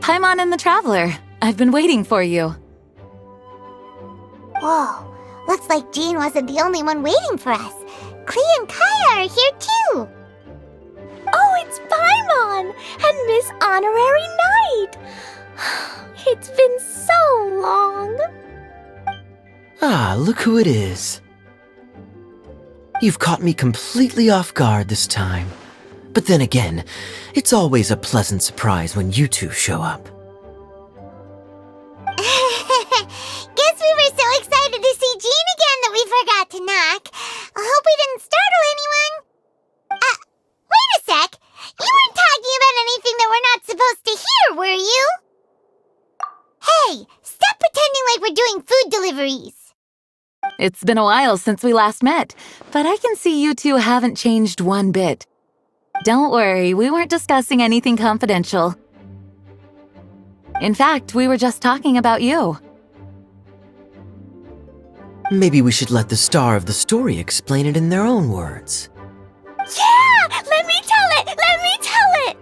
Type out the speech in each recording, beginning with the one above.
Paimon and the Traveler. I've been waiting for you. Whoa, looks like Jean wasn't the only one waiting for us. Klee and Kaya are here too. Oh, it's Paimon and Miss Honorary Knight. It's been so long. Ah, look who it is. You've caught me completely off guard this time. But then again, it's always a pleasant surprise when you two show up. Guess we were so excited to see Jean again that we forgot to knock. I hope we didn't startle anyone. Wait a sec. You weren't talking about anything that we're not supposed to hear, were you? Hey, stop pretending like we're doing food deliveries. It's been a while since we last met, but I can see you two haven't changed one bit. Don't worry, we weren't discussing anything confidential. In fact, we were just talking about you. Maybe we should let the star of the story explain it in their own words. Yeah! Let me tell it! Let me tell it!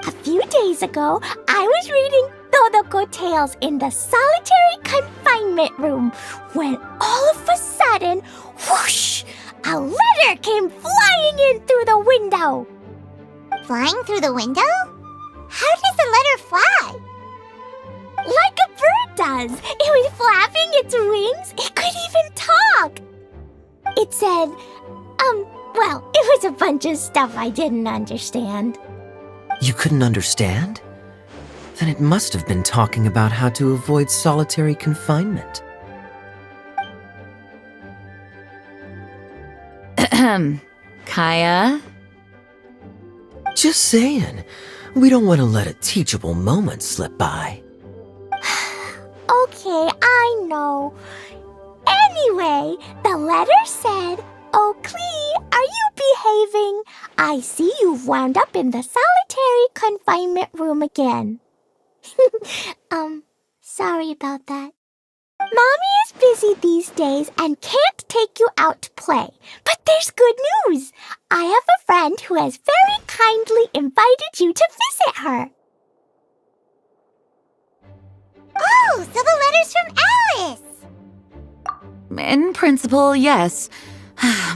A few days ago, I was reading Todoko Tales in the solitary confinement room when all of a sudden, whoosh! A letter came flying in through the window. Flying through the window? How does a letter fly? Like a bird does. It was flapping its wings. It could even talk. It said, well, it was a bunch of stuff I didn't understand. You couldn't understand? Then it must have been talking about how to avoid solitary confinement. Kaya? Just saying. We don't want to let a teachable moment slip by. Okay, I know. Anyway, the letter said, "Oh, Klee, are you behaving? I see you've wound up in the solitary confinement room again." Sorry about that. Mommy is busy these days and can't take you out to play. But there's good news. I have a friend who has very kindly invited you to visit her. Oh, so the letter's from Alice! In principle, yes.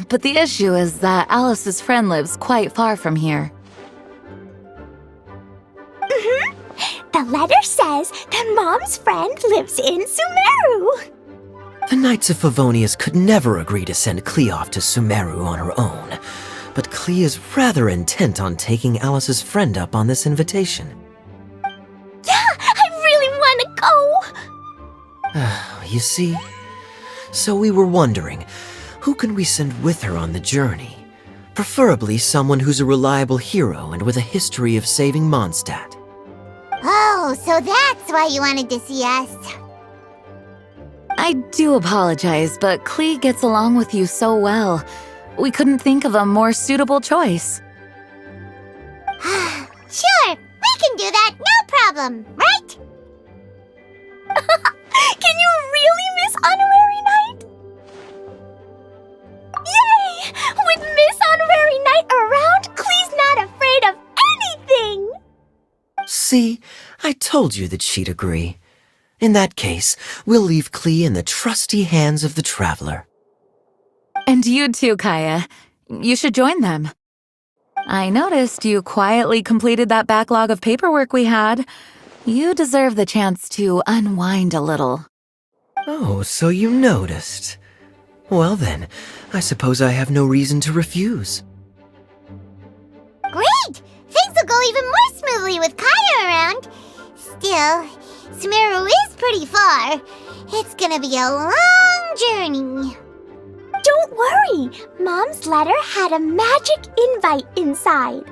But the issue is that Alice's friend lives quite far from here. The letter says that Mom's friend lives in Sumeru. The Knights of Favonius could never agree to send Klee off to Sumeru on her own. But Klee is rather intent on taking Alice's friend up on this invitation. Yeah, I really want to go. You see? So we were wondering, who can we send with her on the journey? Preferably someone who's a reliable hero and with a history of saving Mondstadt. Oh, so that's why you wanted to see us. I do apologize, but Klee gets along with you so well. We couldn't think of a more suitable choice. Sure, we can do that, no problem, right? Can you really, Miss Honorary Knight? Yay! With Miss Honorary Knight around, Klee's not afraid of anything! See? I told you that she'd agree. In that case, we'll leave Klee in the trusty hands of the Traveler. And you too, Kaya. You should join them. I noticed you quietly completed that backlog of paperwork we had. You deserve the chance to unwind a little. Oh, so you noticed. Well then, I suppose I have no reason to refuse. Great! Things will go even more smoothly with Kaya around. Still, Sumeru is pretty far. It's gonna be a long journey. Don't worry, Mom's letter had a magic invite inside.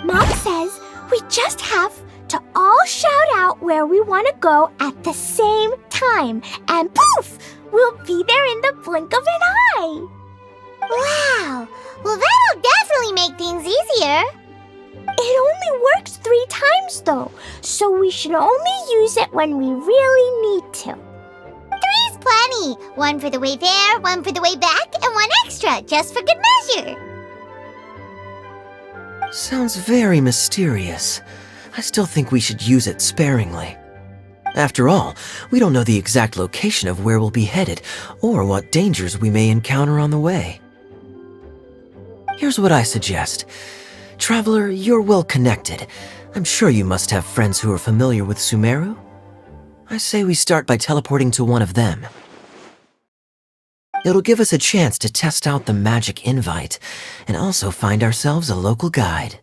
Mom says we just have to all shout out where we want to go at the same time, and poof, we'll be there in the blink of an eye. Wow! Well, that'll definitely make things easier. It only works 3 times though, so we should only use it when we really need to. 3's plenty. 1 for the way there, 1 for the way back, and 1 extra, just for good measure. Sounds very mysterious. I still think we should use it sparingly. After all, we don't know the exact location of where we'll be headed or what dangers we may encounter on the way. Here's what I suggest. Traveler, you're well connected. I'm sure you must have friends who are familiar with Sumeru. I say we start by teleporting to one of them. It'll give us a chance to test out the magic invite and also find ourselves a local guide.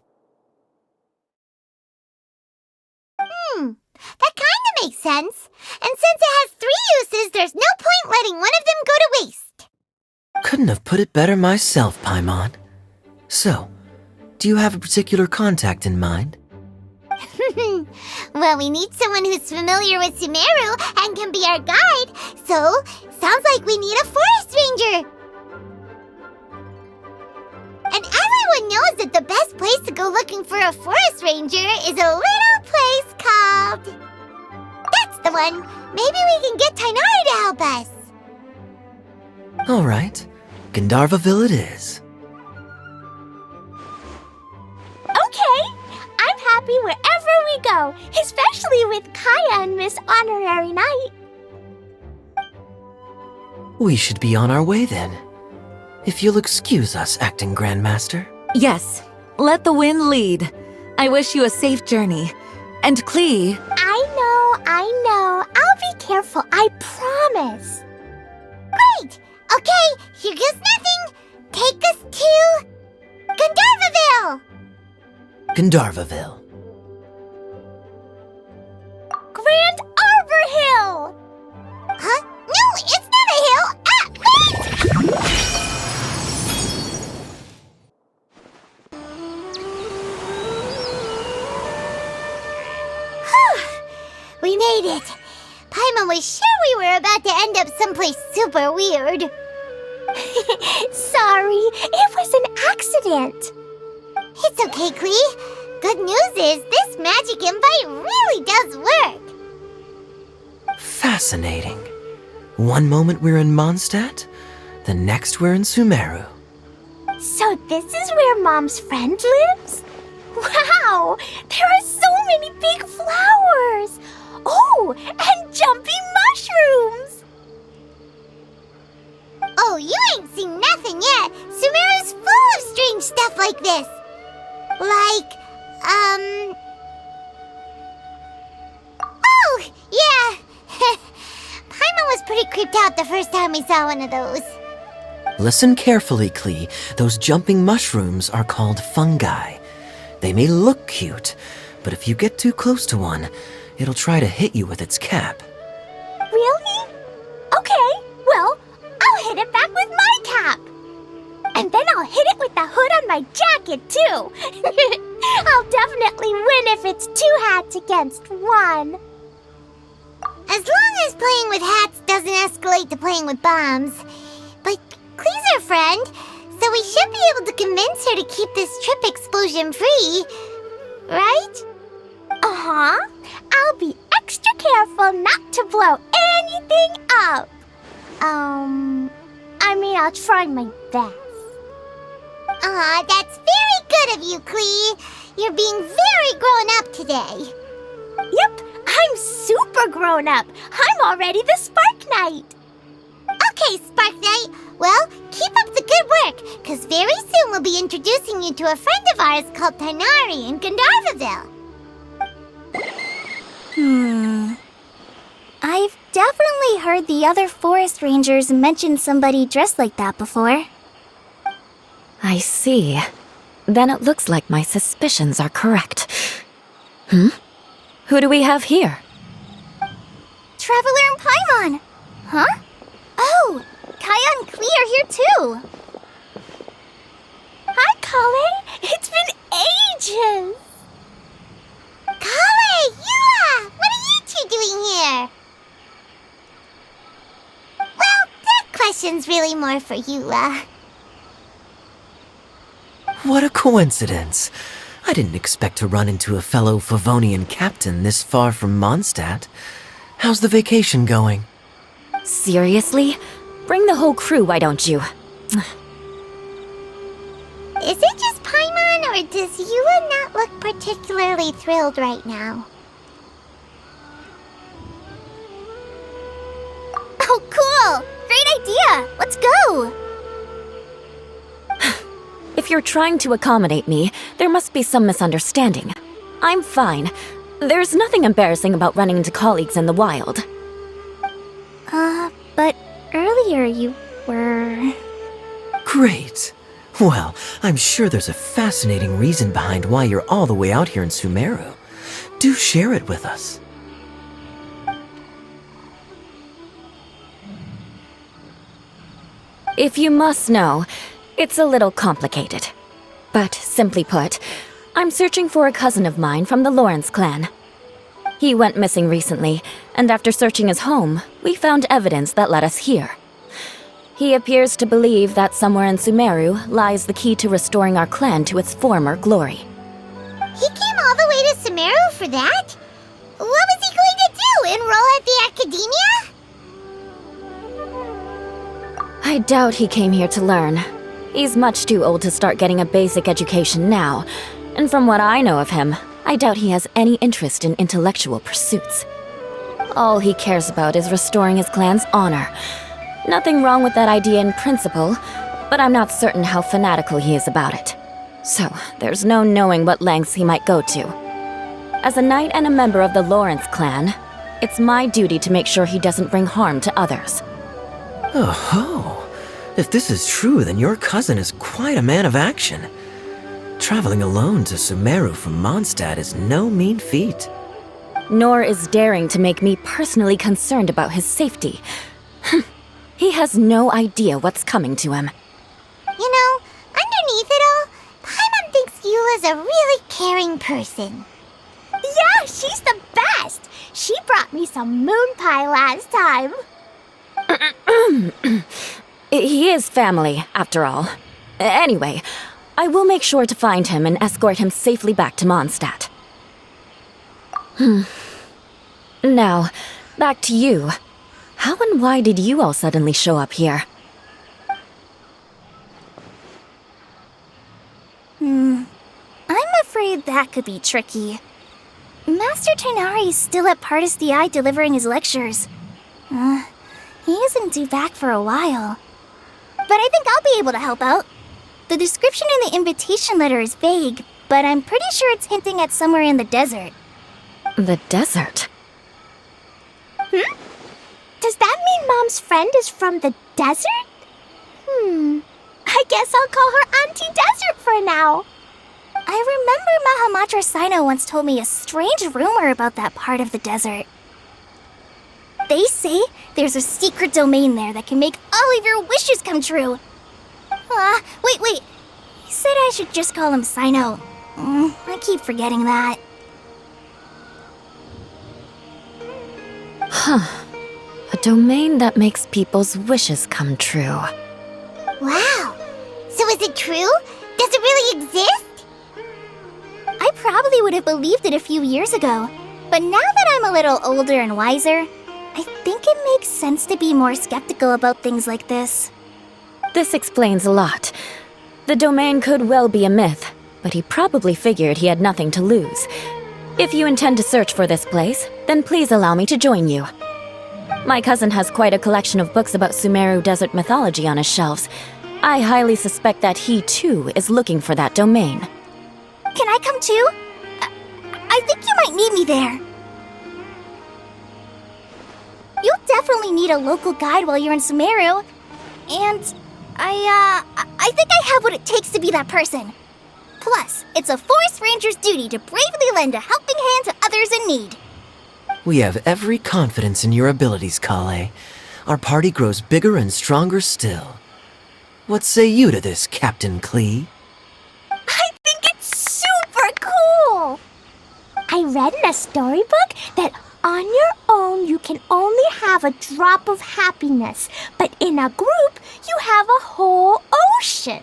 That kinda makes sense. And since it has 3 uses, there's no point letting one of them go to waste. Couldn't have put it better myself, Paimon. So, do you have a particular contact in mind? Well, we need someone who's familiar with Sumeru and can be our guide, so sounds like we need a forest ranger. And everyone knows that the best place to go looking for a forest ranger is a little place called... That's the one! Maybe we can get Tainari to help us! Alright, Gandharvaville it is. Okay, I'm happy wherever we go, especially with Kaya and Miss Honorary Knight. We should be on our way then. If you'll excuse us, Acting Grandmaster. Yes, let the wind lead. I wish you a safe journey. And Klee, I know. I'll be careful, I promise. Great! Okay, here goes nothing! Take us to... Gandharvaville! Gandharvaville. Grand Arbor Hill! Huh? No, it's not a hill! Ah, wait! We made it! Paimon was sure we were about to end up someplace super weird. Sorry, it was an accident. It's okay, Klee. Good news is this magic invite really does work. Fascinating. One moment we're in Mondstadt, the next we're in Sumeru. So this is where Mom's friend lives? Wow, there are so many big flowers. Oh, and jumping mushrooms. Oh, you ain't seen nothing yet. Sumeru's full of strange stuff like this. Like, Oh, yeah. Paimon was pretty creeped out the first time we saw one of those. Listen carefully, Klee. Those jumping mushrooms are called fungi. They may look cute, but if you get too close to one, it'll try to hit you with its cap. Really? Okay, well, I'll hit it back with my cap. And then I'll hit it with the hood on my jacket, too. I'll definitely win if it's 2 hats against 1. As long as playing with hats doesn't escalate to playing with bombs. But Klee's our friend, so we should be able to convince her to keep this trip explosion-free. Right? Uh-huh. I'll be extra careful not to blow anything up. I'll try my best. Aw, that's very good of you, Klee. You're being very grown up today. Yep, I'm super grown up. I'm already the Spark Knight. Okay, Spark Knight. Well, keep up the good work, because very soon we'll be introducing you to a friend of ours called Tainari in Gandharvaville. I've definitely heard the other forest rangers mention somebody dressed like that before. I see. Then it looks like my suspicions are correct. Who do we have here? Traveler and Paimon! Huh? Oh, Kaya and Klee are here too! Hi, Kale. It's been ages. Kale, Yula, what are you two doing here? Well, that question's really more for Yula. What a coincidence. I didn't expect to run into a fellow Favonian captain this far from Mondstadt. How's the vacation going? Seriously? Bring the whole crew, why don't you? Is it just Paimon Paimon, or does Yua not look particularly thrilled right now? Oh, cool! Great idea! Let's go! If you're trying to accommodate me, there must be some misunderstanding. I'm fine. There's nothing embarrassing about running into colleagues in the wild. But earlier you were... Great. Well, I'm sure there's a fascinating reason behind why you're all the way out here in Sumeru. Do share it with us. If you must know, it's a little complicated. But simply put, I'm searching for a cousin of mine from the Lawrence clan. He went missing recently, and after searching his home, we found evidence that led us here. He appears to believe that somewhere in Sumeru lies the key to restoring our clan to its former glory. He came all the way to Sumeru for that? What was he going to do, enroll at the academia? I doubt he came here to learn. He's much too old to start getting a basic education now, and from what I know of him, I doubt he has any interest in intellectual pursuits. All he cares about is restoring his clan's honor. Nothing wrong with that idea in principle, but I'm not certain how fanatical he is about it. So, there's no knowing what lengths he might go to. As a knight and a member of the Lawrence clan, it's my duty to make sure he doesn't bring harm to others. Oh-ho! If this is true, then your cousin is quite a man of action. Traveling alone to Sumeru from Mondstadt is no mean feat. Nor is daring to make me personally concerned about his safety. He has no idea what's coming to him. You know, underneath it all, Paimon thinks Eula's a really caring person. Yeah, she's the best! She brought me some moon pie last time. He is family, after all. Anyway, I will make sure to find him and escort him safely back to Mondstadt. Now, back to you. How and why did you all suddenly show up here? I'm afraid that could be tricky. Master Tighnari's still at Pardis the Eye delivering his lectures. He isn't due back for a while. But I think I'll be able to help out. The description in the invitation letter is vague, but I'm pretty sure it's hinting at somewhere in the desert. The desert? Does that mean Mom's friend is from the desert? I guess I'll call her Auntie Desert for now. I remember Mahamatra Sino once told me a strange rumor about that part of the desert. They say there's a secret domain there that can make all of your wishes come true. Wait. He said I should just call him Sino. I keep forgetting that. A domain that makes people's wishes come true. Wow. So is it true? Does it really exist? I probably would have believed it a few years ago. But now that I'm a little older and wiser, I think it makes sense to be more skeptical about things like this. This explains a lot. The domain could well be a myth, but he probably figured he had nothing to lose. If you intend to search for this place, then please allow me to join you. My cousin has quite a collection of books about Sumeru desert mythology on his shelves. I highly suspect that he, too, is looking for that domain. Can I come too? I think you might need me there. You'll definitely need a local guide while you're in Sumeru. And I think I have what it takes to be that person. Plus, it's a forest ranger's duty to bravely lend a helping hand to others in need. We have every confidence in your abilities, Kale. Our party grows bigger and stronger still. What say you to this, Captain Klee? I think it's super cool! I read in a storybook that on your own you can only have a drop of happiness, but in a group you have a whole ocean.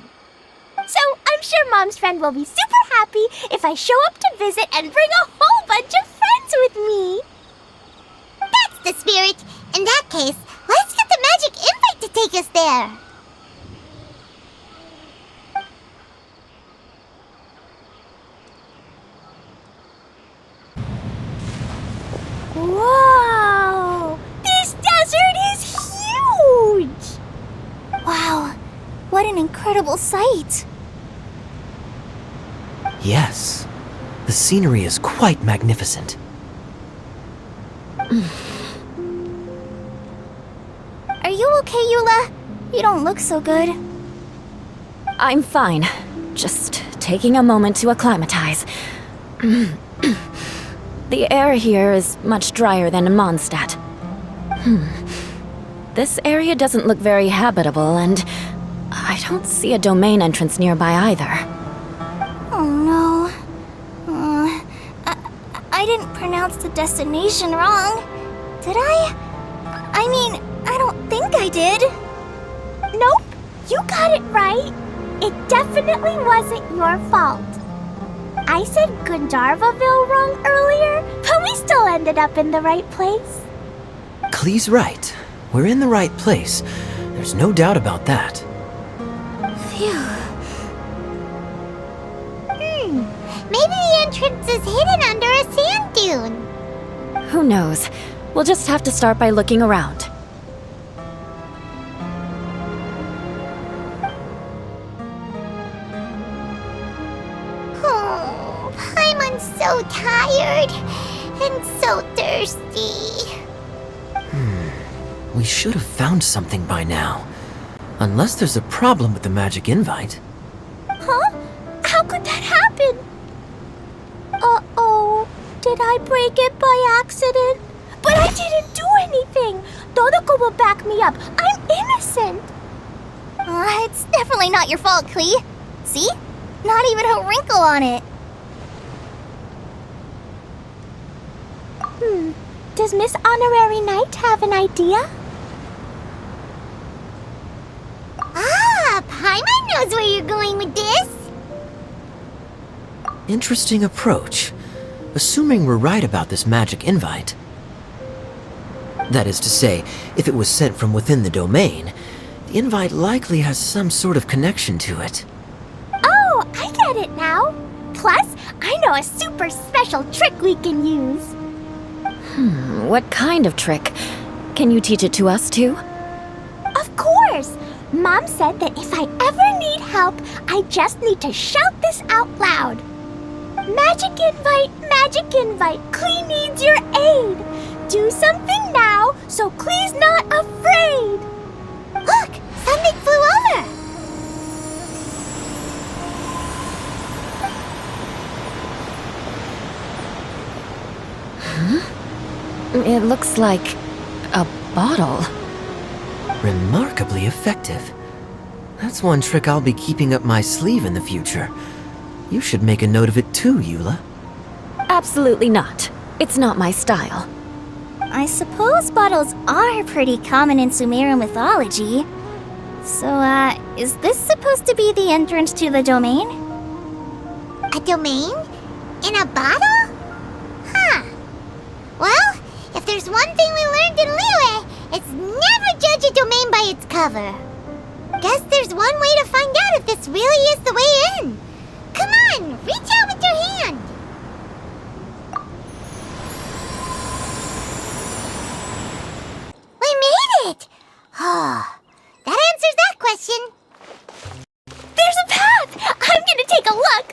So I'm sure Mom's friend will be super happy if I show up to visit and bring a whole bunch of friends with me. That's the spirit. In that case, let's get the magic invite to take us there. an incredible sight. Yes, the scenery is quite magnificent. Are you okay, Eula? You don't look so good. I'm fine. Just taking a moment to acclimatize. The air here is much drier than in Mondstadt. This area doesn't look very habitable, and I don't see a domain entrance nearby either. Oh no. I didn't pronounce the destination wrong. Did I? I mean, I don't think I did. Nope, you got it right. It definitely wasn't your fault. I said Gandharvaville wrong earlier, but we still ended up in the right place. Klee's right. We're in the right place. There's no doubt about that. Phew. Maybe the entrance is hidden under a sand dune. Who knows? We'll just have to start by looking around. Oh, Paimon's so tired and so thirsty. We should have found something by now. Unless there's a problem with the magic invite. Huh? How could that happen? Uh-oh. Did I break it by accident? But I didn't do anything. Todoko will back me up. I'm innocent. It's definitely not your fault, Klee. See? Not even a wrinkle on it. Does Miss Honorary Knight have an idea? Ah, Paimon knows where you're going with this. Interesting approach. Assuming we're right about this magic invite. That is to say, if it was sent from within the domain, the invite likely has some sort of connection to it. Oh, I get it now. Plus, I know a super special trick we can use. What kind of trick? Can you teach it to us too? Of course! Mom said that if I ever need help, I just need to shout this out loud. Magic invite, Klee needs your aid. Do something now so Klee's not afraid. Look, something flew over. It looks like a bottle. Remarkably effective. That's one trick I'll be keeping up my sleeve in the future. You should make a note of it too, Eula. Absolutely not. It's not my style. I suppose bottles are pretty common in Sumerian mythology. So, is this supposed to be the entrance to the domain? A domain? In a bottle? Huh. Well, if there's one thing we learned in Liyue, it's never judge a domain by its cover. Guess there's one way to find out if this really is the way in. Come on, reach out with your hand. We made it! Oh, that answers that question. There's a path! I'm gonna take a look!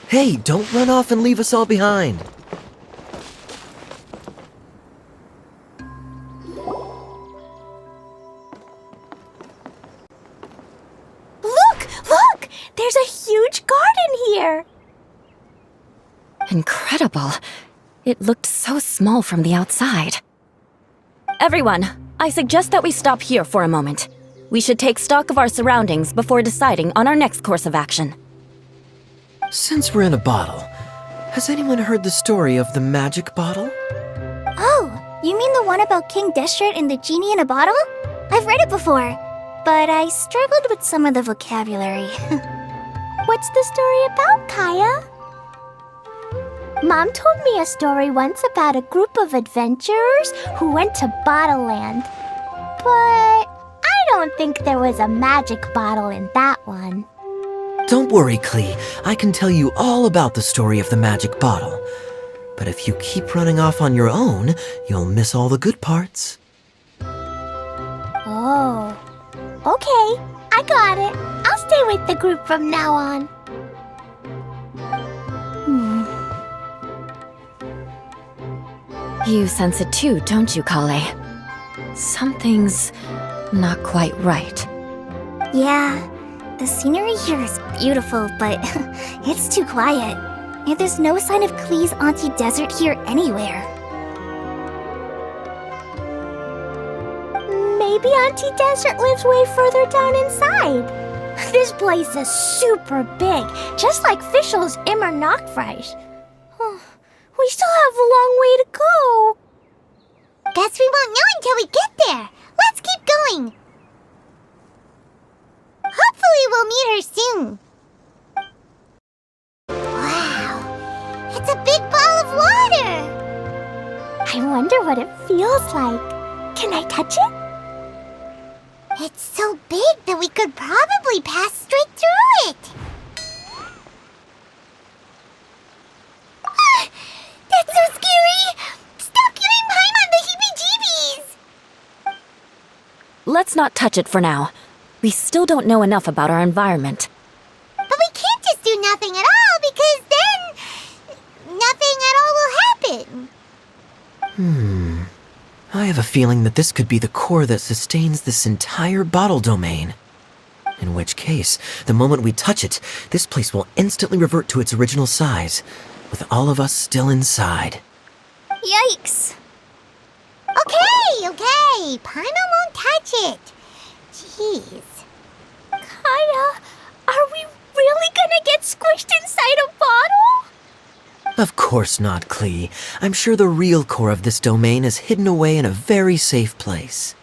Hey, don't run off and leave us all behind. Look! There's a huge garden here! Incredible. It looked so small from the outside. Everyone, I suggest that we stop here for a moment. We should take stock of our surroundings before deciding on our next course of action. Since we're in a bottle, has anyone heard the story of the magic bottle? Oh, you mean the one about King Destret and the genie in a bottle? I've read it before, but I struggled with some of the vocabulary. What's the story about, Kaya? Mom told me a story once about a group of adventurers who went to Bottle Land. But I don't think there was a magic bottle in that one. Don't worry, Klee. I can tell you all about the story of the magic bottle. But if you keep running off on your own, you'll miss all the good parts. Oh, okay. I got it. I'll stay with the group from now on. You sense it too, don't you, Kale? Something's not quite right. Yeah, the scenery here is beautiful, but it's too quiet. And there's no sign of Klee's Auntie Desert here anywhere. Maybe Auntie Desert lives way further down inside. This place is super big, just like Fischl's Immer Nachtreich. We still have a long way to go. Guess we won't know until we get there. Let's keep going. Hopefully we'll meet her soon. Wow, it's a big ball of water. I wonder what it feels like. Can I touch it? It's so big that we could probably pass straight through it. That's so scary! Stop giving Paimon the heebie-jeebies! Let's not touch it for now. We still don't know enough about our environment. But we can't just do nothing at all, because then nothing at all will happen. I have a feeling that this could be the core that sustains this entire bottle domain. In which case, the moment we touch it, this place will instantly revert to its original size, with all of us still inside. Yikes! Okay. Paimon won't touch it. Jeez. Kaya, are we really gonna get squished inside a bottle? Of course not, Klee. I'm sure the real core of this domain is hidden away in a very safe place.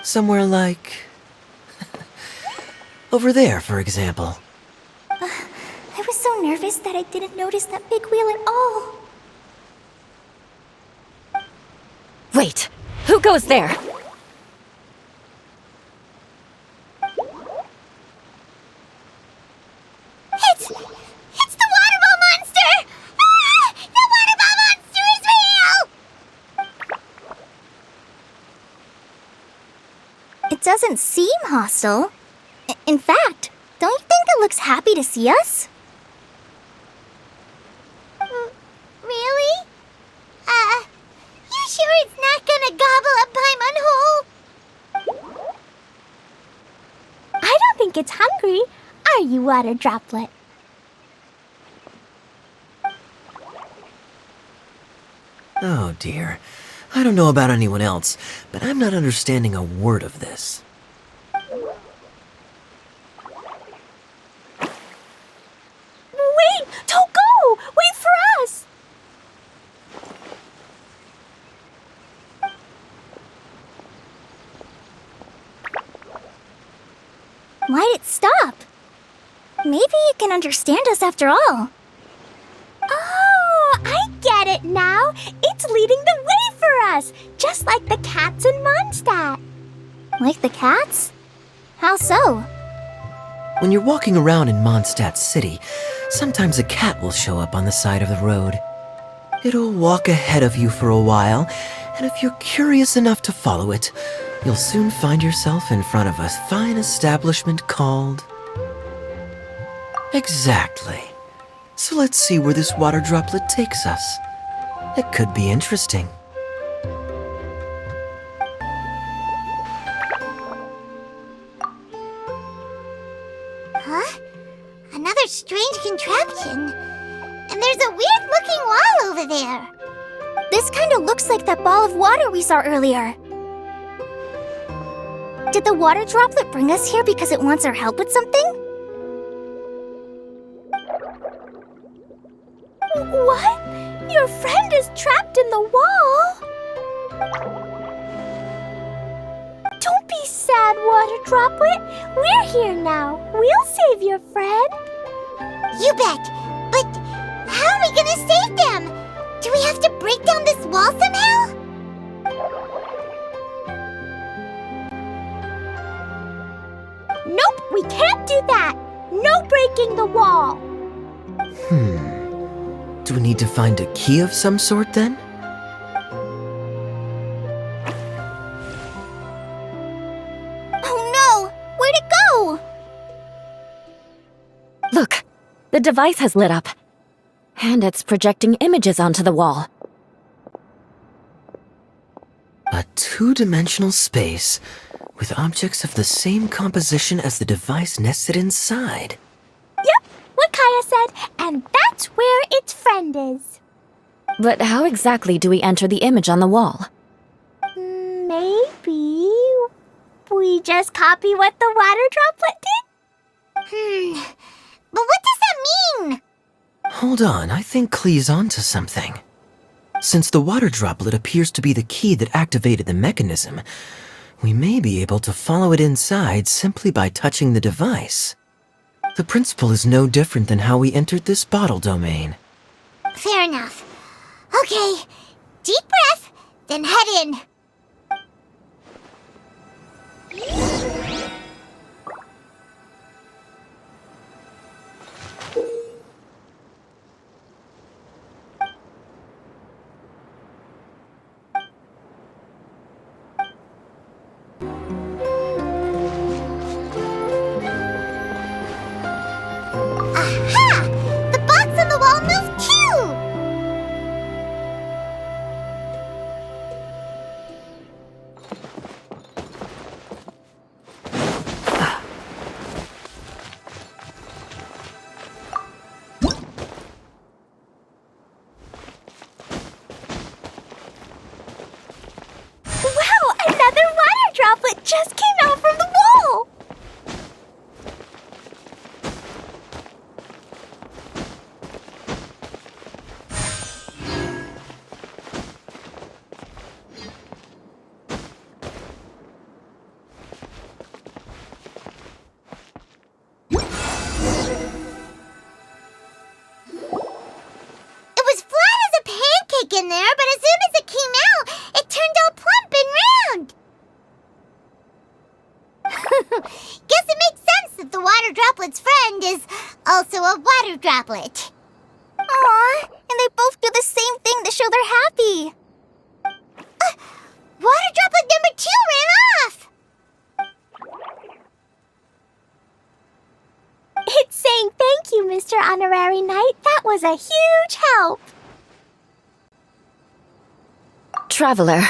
Somewhere like... over there, for example. I was so nervous that I didn't notice that big wheel at all. Wait, who goes there? It's the water ball monster! Ah! The water ball monster is real! It doesn't seem hostile. In fact, don't you think it looks happy to see us? Really? You sure it's not gonna gobble up Paimon whole? I don't think it's hungry. Are you, Water Droplet? Oh dear. I don't know about anyone else, but I'm not understanding a word of this. Wait! Don't go! Wait for us! Why'd it stop? Maybe it can understand us after all. Oh, I get it now. It's leading the way for us, just like the cats in Mondstadt. Like the cats? How so? When you're walking around in Mondstadt City, sometimes a cat will show up on the side of the road. It'll walk ahead of you for a while, and if you're curious enough to follow it, you'll soon find yourself in front of a fine establishment called... Exactly. So let's see where this water droplet takes us. It could be interesting. Huh? Another strange contraption. And there's a weird-looking wall over there. This kind of looks like that ball of water we saw earlier. Did the water droplet bring us here because it wants our help with something? What? Your friend is trapped in the wall? Don't be sad, Water Droplet. We're here now. We'll save your friend. You bet. But how are we gonna save them? Do we have to break down this wall somehow? Nope, we can't do that. No breaking the wall. Do we need to find a key of some sort then? Oh no! Where'd it go? too! Look, the device has lit up. And it's projecting images onto the wall. A two-dimensional space with objects of the same composition as the device nested inside. Yep, what Kaya said, and that's where its friend is. But how exactly do we enter the image on the wall? Maybe we just copy what the water droplet did? But what does that mean? Hold on, I think Klee's onto something. Since the water droplet appears to be the key that activated the mechanism, we may be able to follow it inside simply by touching the device. The principle is no different than how we entered this bottle domain. Fair enough. Okay, deep breath, then head in. Aha! The box on the wall moved too! Wow, another water droplet just came out from the wall! It was flat as a pancake in there, but as soon as it came out, it turned all plump and round. Guess it makes sense that the water droplet's friend is also a water droplet. Aw, and they both do the same thing to show they're happy. Water droplet number 2 ran off. It's saying thank you, Mr. Honorary Knight. That was a huge help. Traveler,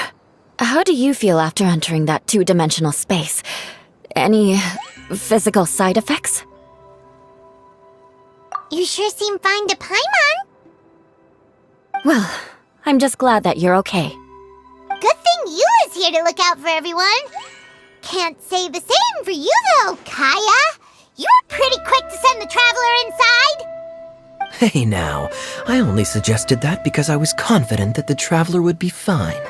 how do you feel after entering that two-dimensional space? Any physical side effects? You sure seem fine to Paimon. Well, I'm just glad that you're okay. Good thing you is here to look out for everyone. Can't say the same for you though, Kaya. You were pretty quick to send the traveler inside. Hey now, I only suggested that because I was confident that the traveler would be fine.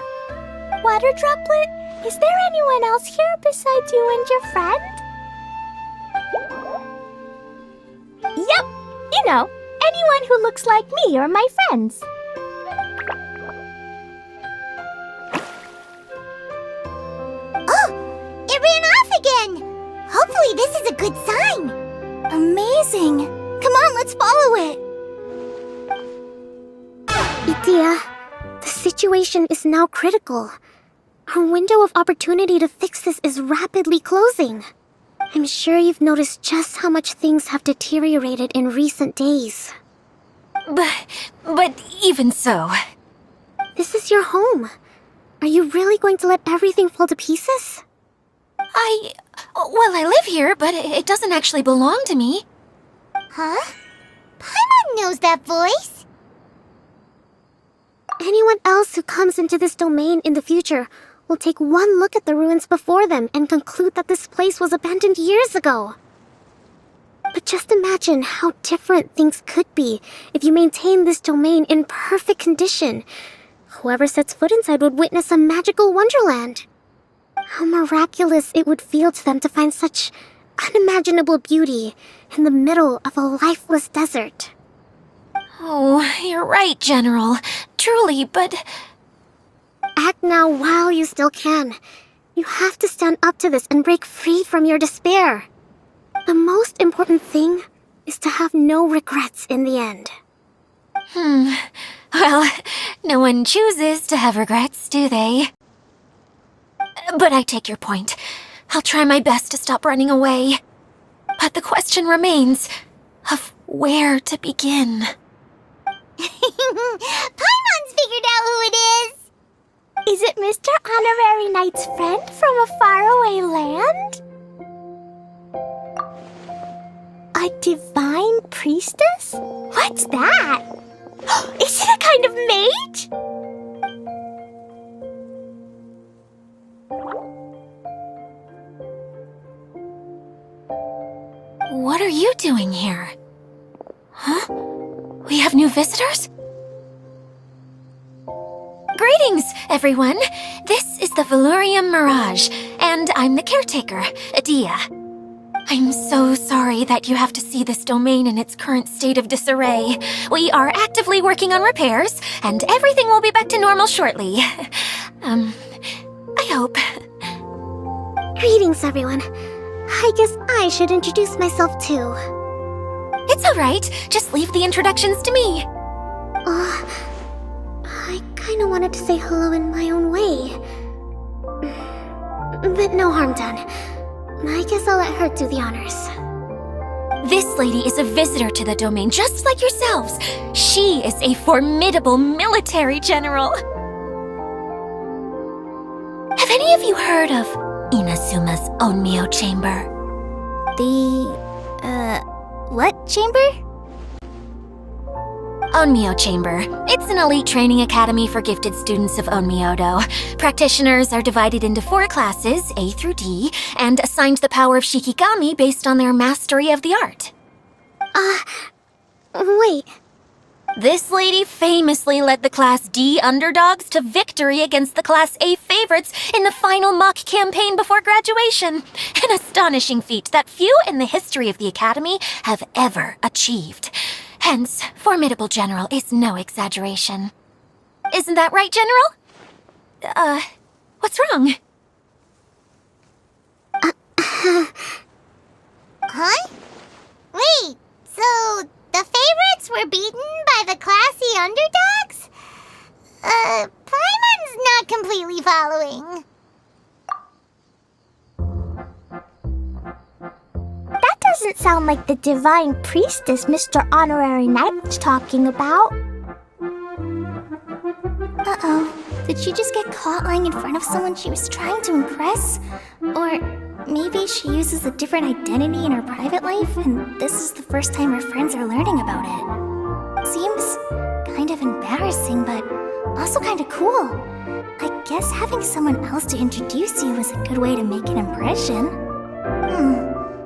Water droplet, is there anyone else here besides you and your friend? Yep, you know, anyone who looks like me or my friends. Oh, it ran off again. Hopefully this is a good sign. Amazing! Come on, let's follow it! Itia, the situation is now critical. Our window of opportunity to fix this is rapidly closing. I'm sure you've noticed just how much things have deteriorated in recent days. But even so... This is your home. Are you really going to let everything fall to pieces? Well, I live here, but it doesn't actually belong to me. Huh? Paimon knows that voice. Anyone else who comes into this domain in the future will take one look at the ruins before them and conclude that this place was abandoned years ago. But just imagine how different things could be if you maintain this domain in perfect condition. Whoever sets foot inside would witness a magical wonderland. How miraculous it would feel to them to find such unimaginable beauty in the middle of a lifeless desert. Oh, you're right, General. Truly, but... Act now while you still can. You have to stand up to this and break free from your despair. The most important thing is to have no regrets in the end. Well, no one chooses to have regrets, do they? But I take your point. I'll try my best to stop running away. But the question remains of where to begin. Paimon's figured out who it is. Is it Mr. Honorary Knight's friend from a faraway land? A divine priestess? What's that? Is it a kind of mage? What are you doing here? Huh? We have new visitors? Greetings, everyone. This is the Valurium Mirage, and I'm the caretaker, Adia. I'm so sorry that you have to see this domain in its current state of disarray. We are actively working on repairs, and everything will be back to normal shortly. I hope. Greetings, everyone. I guess I should introduce myself too. It's all right. Just leave the introductions to me. I kinda wanted to say hello in my own way. But no harm done. I guess I'll let her do the honors. This lady is a visitor to the domain, just like yourselves. She is a formidable military general. Have any of you heard of Inazuma's Onmyo Chamber? What chamber? Onmyo Chamber. It's an elite training academy for gifted students of Onmyodo. Practitioners are divided into 4 classes, A through D, and assigned the power of Shikigami based on their mastery of the art. Wait. This lady famously led the Class D underdogs to victory against the Class A favorites in the final mock campaign before graduation. An astonishing feat that few in the history of the Academy have ever achieved. Hence, formidable general is no exaggeration. Isn't that right, General? What's wrong? Huh? Wait, so the favorites were beaten by the classy underdogs? Paimon's not completely following. That doesn't sound like the divine priestess Mr. Honorary Knight was talking about. Uh-oh. Did she just get caught lying in front of someone she was trying to impress? Or maybe she uses a different identity in her private life, and this is the first time her friends are learning about it. Seems kind of embarrassing, but also kind of cool. I guess having someone else to introduce you is a good way to make an impression.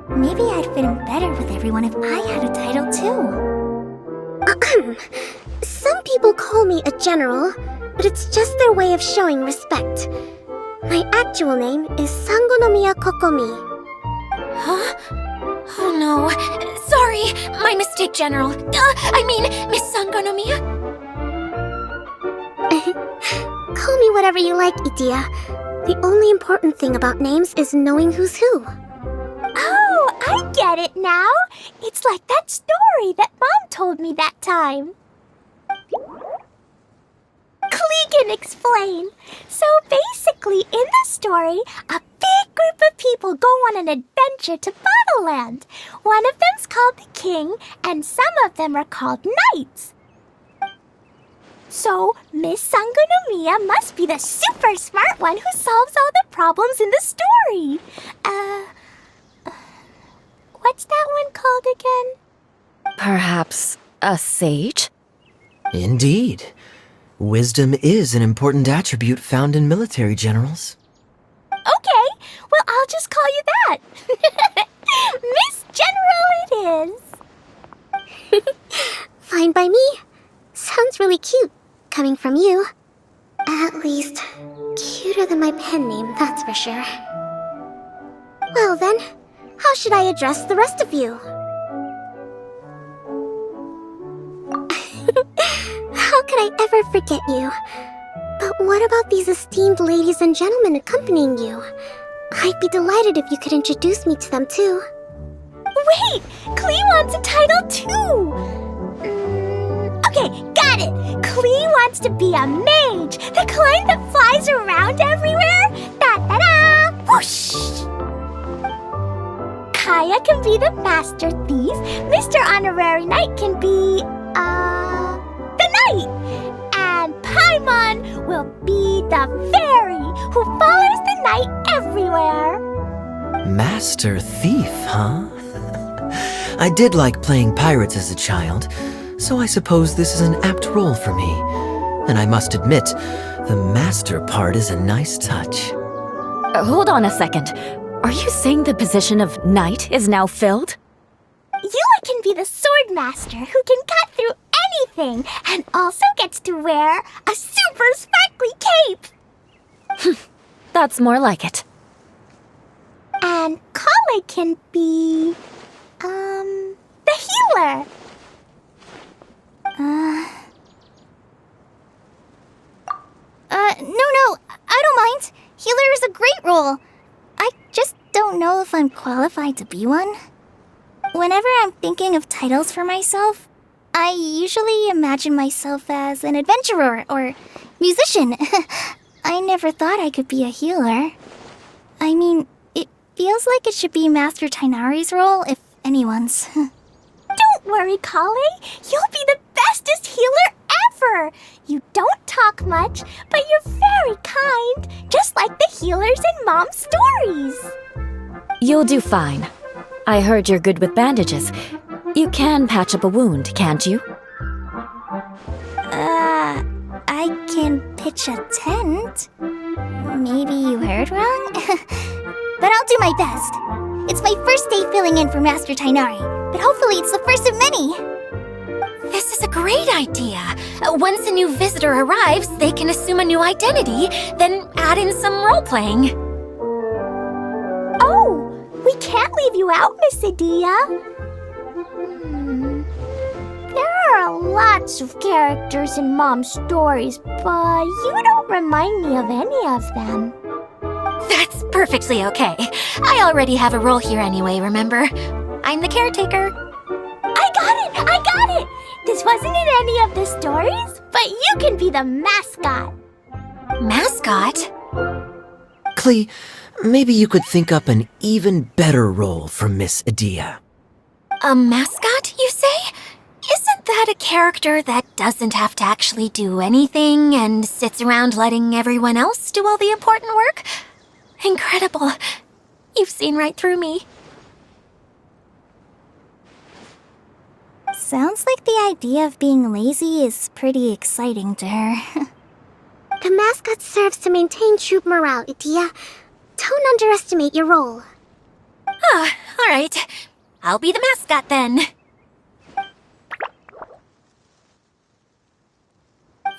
Maybe I'd fit in better with everyone if I had a title too. Some people call me a general, but it's just their way of showing respect. My actual name is Sangonomiya Kokomi. Huh? Oh no. Sorry, my mistake, General. Miss Sangonomiya. Call me whatever you like, Idia. The only important thing about names is knowing who's who. Oh, I get it now. It's like that story that Mom told me that time. Klee can explain. So basically, in the story, a big group of people go on an adventure to Bottleland. One of them's called the King, and some of them are called Knights. So, Miss Sangonomiya must be the super smart one who solves all the problems in the story. What's that one called again? Perhaps a sage? Indeed. Wisdom is an important attribute found in military generals. Okay, well, I'll just call you that. Miss General it is. Fine by me. Sounds really cute, coming from you. At least, cuter than my pen name, that's for sure. Well then, how should I address the rest of you? How could I ever forget you? But what about these esteemed ladies and gentlemen accompanying you? I'd be delighted if you could introduce me to them too. Wait, Klee wants a title too. Okay, got it. Klee wants to be a mage, the kind that flies around everywhere. Da-da-da! Whoosh! Maya can be the Master Thief, Mr. Honorary Knight can be, the Knight. And Paimon will be the fairy who follows the knight everywhere. Master Thief, huh? I did like playing pirates as a child, so I suppose this is an apt role for me. And I must admit, the master part is a nice touch. Hold on a second. Are you saying the position of knight is now filled? Eula can be the sword master who can cut through anything and also gets to wear a super sparkly cape. That's more like it. And Kale can be, the healer. No, I don't mind. Healer is a great role. I just don't know if I'm qualified to be one. Whenever I'm thinking of titles for myself, I usually imagine myself as an adventurer or musician. I never thought I could be a healer. I mean, it feels like it should be Master Tainari's role, if anyone's. Don't worry, Kale. You'll be the bestest healer ever. You don't talk much, but you're very kind, just like the healers in Mom's stories. You'll do fine. I heard you're good with bandages. You can patch up a wound, can't you? I can pitch a tent. Maybe you heard wrong? But I'll do my best. It's my first day filling in for Master Tainari, but hopefully it's the first of many. This is a great idea. Once a new visitor arrives, they can assume a new identity, then add in some role-playing. Oh, we can't leave you out, Miss Adia. There are lots of characters in Mom's stories, but you don't remind me of any of them. That's perfectly okay. I already have a role here anyway, remember? I'm the caretaker. I got it! This wasn't in any of the stories, but you can be the mascot. Mascot? Klee, maybe you could think up an even better role for Miss Adia. A mascot, you say? Isn't that a character that doesn't have to actually do anything and sits around letting everyone else do all the important work? Incredible. You've seen right through me. Sounds like the idea of being lazy is pretty exciting to her. The mascot serves to maintain troop morale, Adia. Don't underestimate your role. Ah, all right. I'll be the mascot then.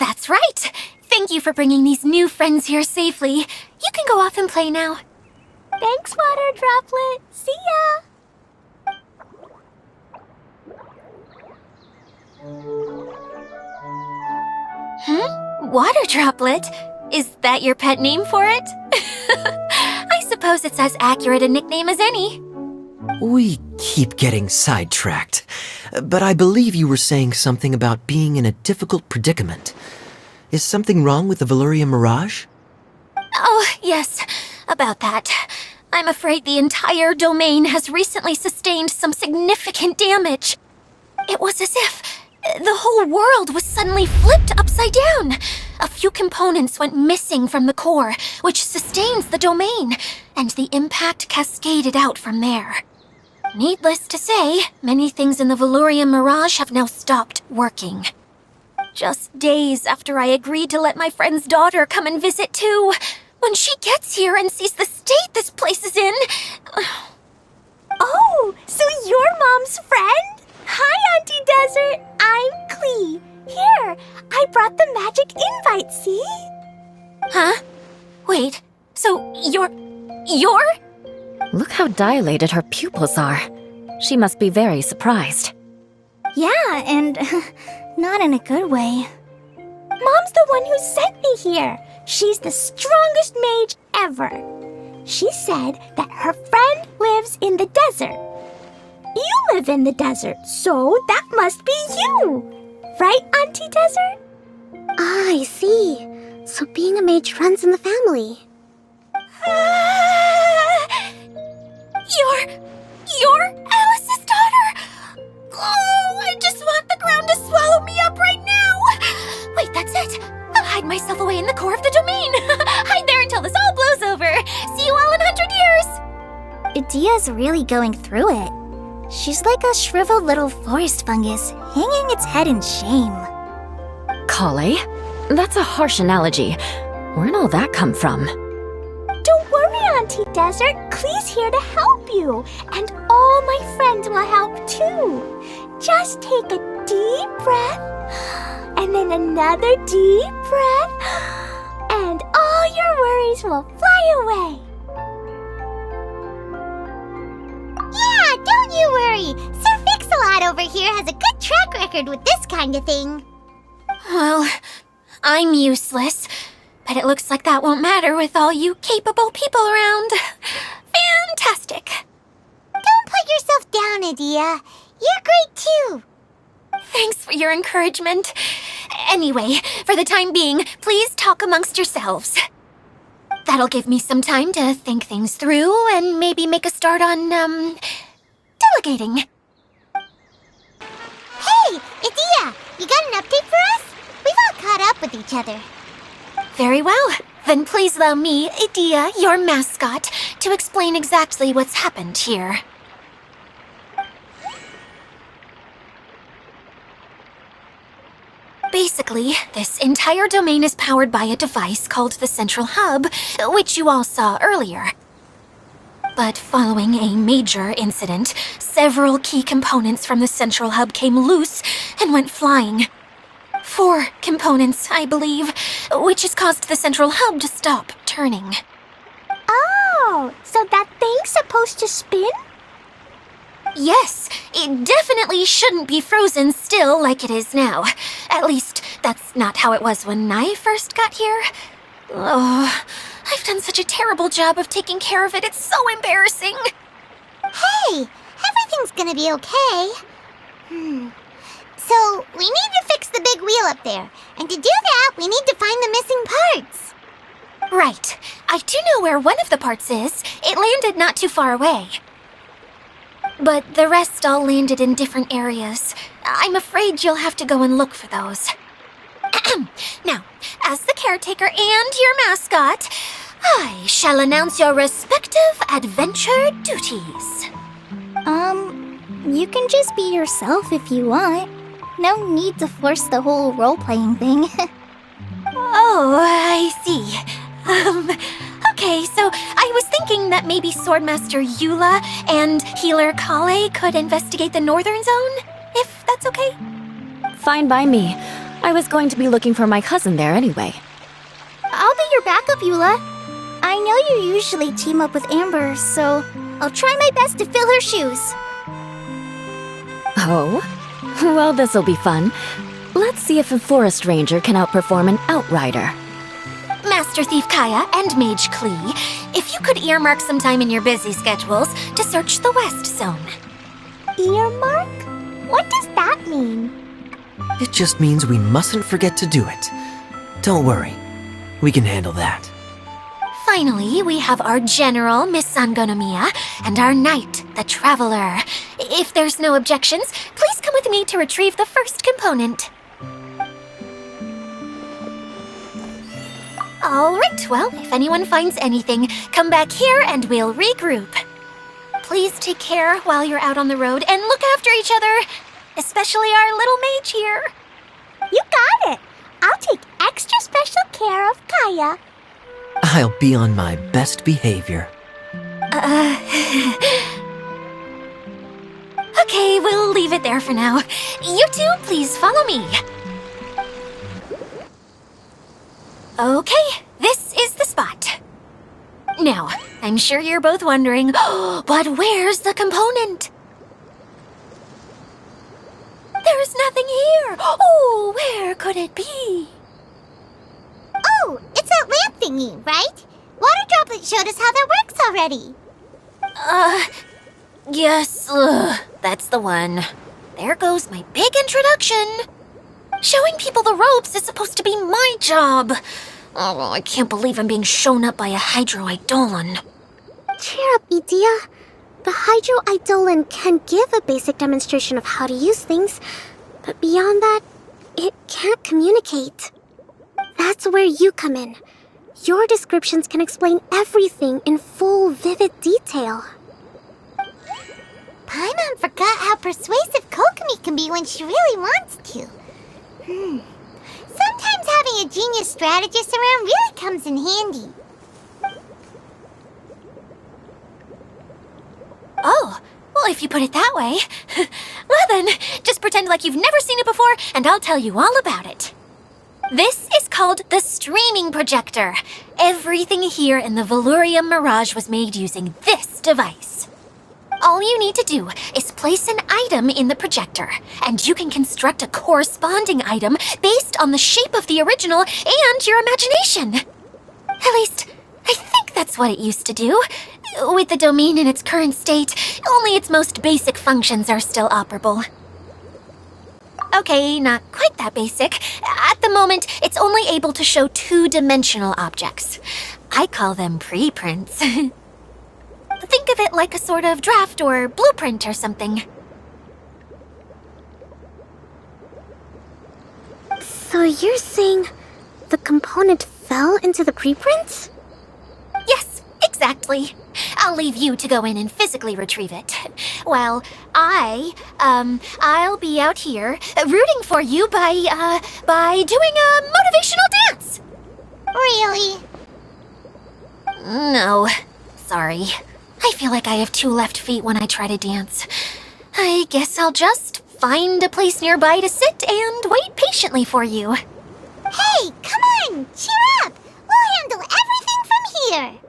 That's right. Thank you for bringing these new friends here safely. You can go off and play now. Thanks, Water Droplet. See ya! Water Droplet? Is that your pet name for it? I suppose it's as accurate a nickname as any. We keep getting sidetracked, but I believe you were saying something about being in a difficult predicament. Is something wrong with the Valyria Mirage? Oh, yes, about that. I'm afraid the entire domain has recently sustained some significant damage. It was as if the whole world was suddenly flipped upside down. A few components went missing from the core, which sustains the domain, and the impact cascaded out from there. Needless to say, many things in the Valyria Mirage have now stopped working. Just days after I agreed to let my friend's daughter come and visit too. When she gets here and sees the state this place is in... Oh, so you're Mom's friend? Hi, Auntie Desert. I'm Klee. Here, I brought the magic invite, see? Huh? Wait, so you're... Look how dilated her pupils are. She must be very surprised. Yeah, and not in a good way. Mom's the one who sent me here. She's the strongest mage ever. She said that her friend lives in the desert. You live in the desert, so that must be you. Right, Auntie Desert? Ah, I see. So being a mage runs in the family. You're Alice's daughter! Oh, I just want the ground to swallow me up right now! Wait, that's it! I'll hide myself away in the core of the domain! Hide there until this all blows over! See you all in 100 years! Idia's really going through it. She's like a shriveled little forest fungus, hanging its head in shame. Kale? That's a harsh analogy. Where'd all that come from? Don't worry, Auntie Desert. Klee's here to help you. And all my friends will help too. Just take a deep breath, and then another deep breath, and all your worries will fly away. Yeah, don't you worry. Sir Fix-a-Lot over here has a good track record with this kind of thing. Well, I'm useless, but it looks like that won't matter with all you capable people around. Fantastic. Don't put yourself down, Idia. You're great too. Thanks for your encouragement. Anyway, for the time being, please talk amongst yourselves. That'll give me some time to think things through and maybe make a start on, delegating. Hey, Idia, you got an update for us? We've all caught up with each other. Very well. Then please allow me, Idia, your mascot, to explain exactly what's happened here. Basically, this entire domain is powered by a device called the Central Hub, which you all saw earlier. But following a major incident, several key components from the Central Hub came loose and went flying. 4 components, I believe, which has caused the Central Hub to stop turning. Oh, so that thing's supposed to spin? Yes, it definitely shouldn't be frozen still like it is now. At least, that's not how it was when I first got here. Oh, I've done such a terrible job of taking care of it, it's so embarrassing. Hey, everything's gonna be okay. So, we need to fix the big wheel up there. And to do that, we need to find the missing parts. Right. I do know where one of the parts is. It landed not too far away. But the rest all landed in different areas. I'm afraid you'll have to go and look for those. Now, as the caretaker and your mascot, I shall announce your respective adventure duties. You can just be yourself if you want. No need to force the whole role-playing thing. Oh, I see. Okay, so I was thinking that maybe Swordmaster Eula and Healer Kale could investigate the northern zone, if that's okay? Fine by me. I was going to be looking for my cousin there anyway. I'll be your backup, Eula. I know you usually team up with Amber, so I'll try my best to fill her shoes. Oh? Well, this'll be fun. Let's see if a forest ranger can outperform an outrider. Master Thief Kaya and Mage Klee, if you could earmark some time in your busy schedules to search the West Zone. Earmark? What does that mean? It just means we mustn't forget to do it. Don't worry, we can handle that. Finally, we have our General, Miss Sangonomiya, and our Knight, the Traveler. If there's no objections, please come with me to retrieve the first component. Alright, well, if anyone finds anything, come back here and we'll regroup. Please take care while you're out on the road and look after each other, especially our little mage here. You got it. I'll take extra special care of Kaya. I'll be on my best behavior. Okay, we'll leave it there for now. You two, please follow me. Okay, this is the spot. Now, I'm sure you're both wondering, but where's the component? There's nothing here. Oh, where could it be? Oh, it's that lamp thingy, right? Water Droplet showed us how that works already. Yes, that's the one. There goes my big introduction. Showing people the ropes is supposed to be my job. Oh, I can't believe I'm being shown up by a Hydroidolon. Cheer up, Idia. The Hydroidolin can give a basic demonstration of how to use things, but beyond that, it can't communicate. That's where you come in. Your descriptions can explain everything in full, vivid detail. Paimon forgot how persuasive Kokomi can be when she really wants to. Sometimes having a genius strategist around really comes in handy. Oh, well, if you put it that way. Well then, just pretend like you've never seen it before, and I'll tell you all about it. This is called the streaming projector. Everything here in the Valurium Mirage was made using this device. All you need to do is place an item in the projector, and you can construct a corresponding item based on the shape of the original and your imagination. At least, I think that's what it used to do. With the domain in its current state, only its most basic functions are still operable. Okay, not quite that basic. At the moment, it's only able to show two-dimensional objects. I call them preprints. Think of it like a sort of draft or blueprint or something. So you're saying the component fell into the preprints? Yes, exactly. I'll leave you to go in and physically retrieve it. Well, I'll be out here rooting for you by doing a motivational dance. Really? No, sorry. I feel like I have two left feet when I try to dance. I guess I'll just find a place nearby to sit and wait patiently for you. Hey, come on! Cheer up! We'll handle everything from here!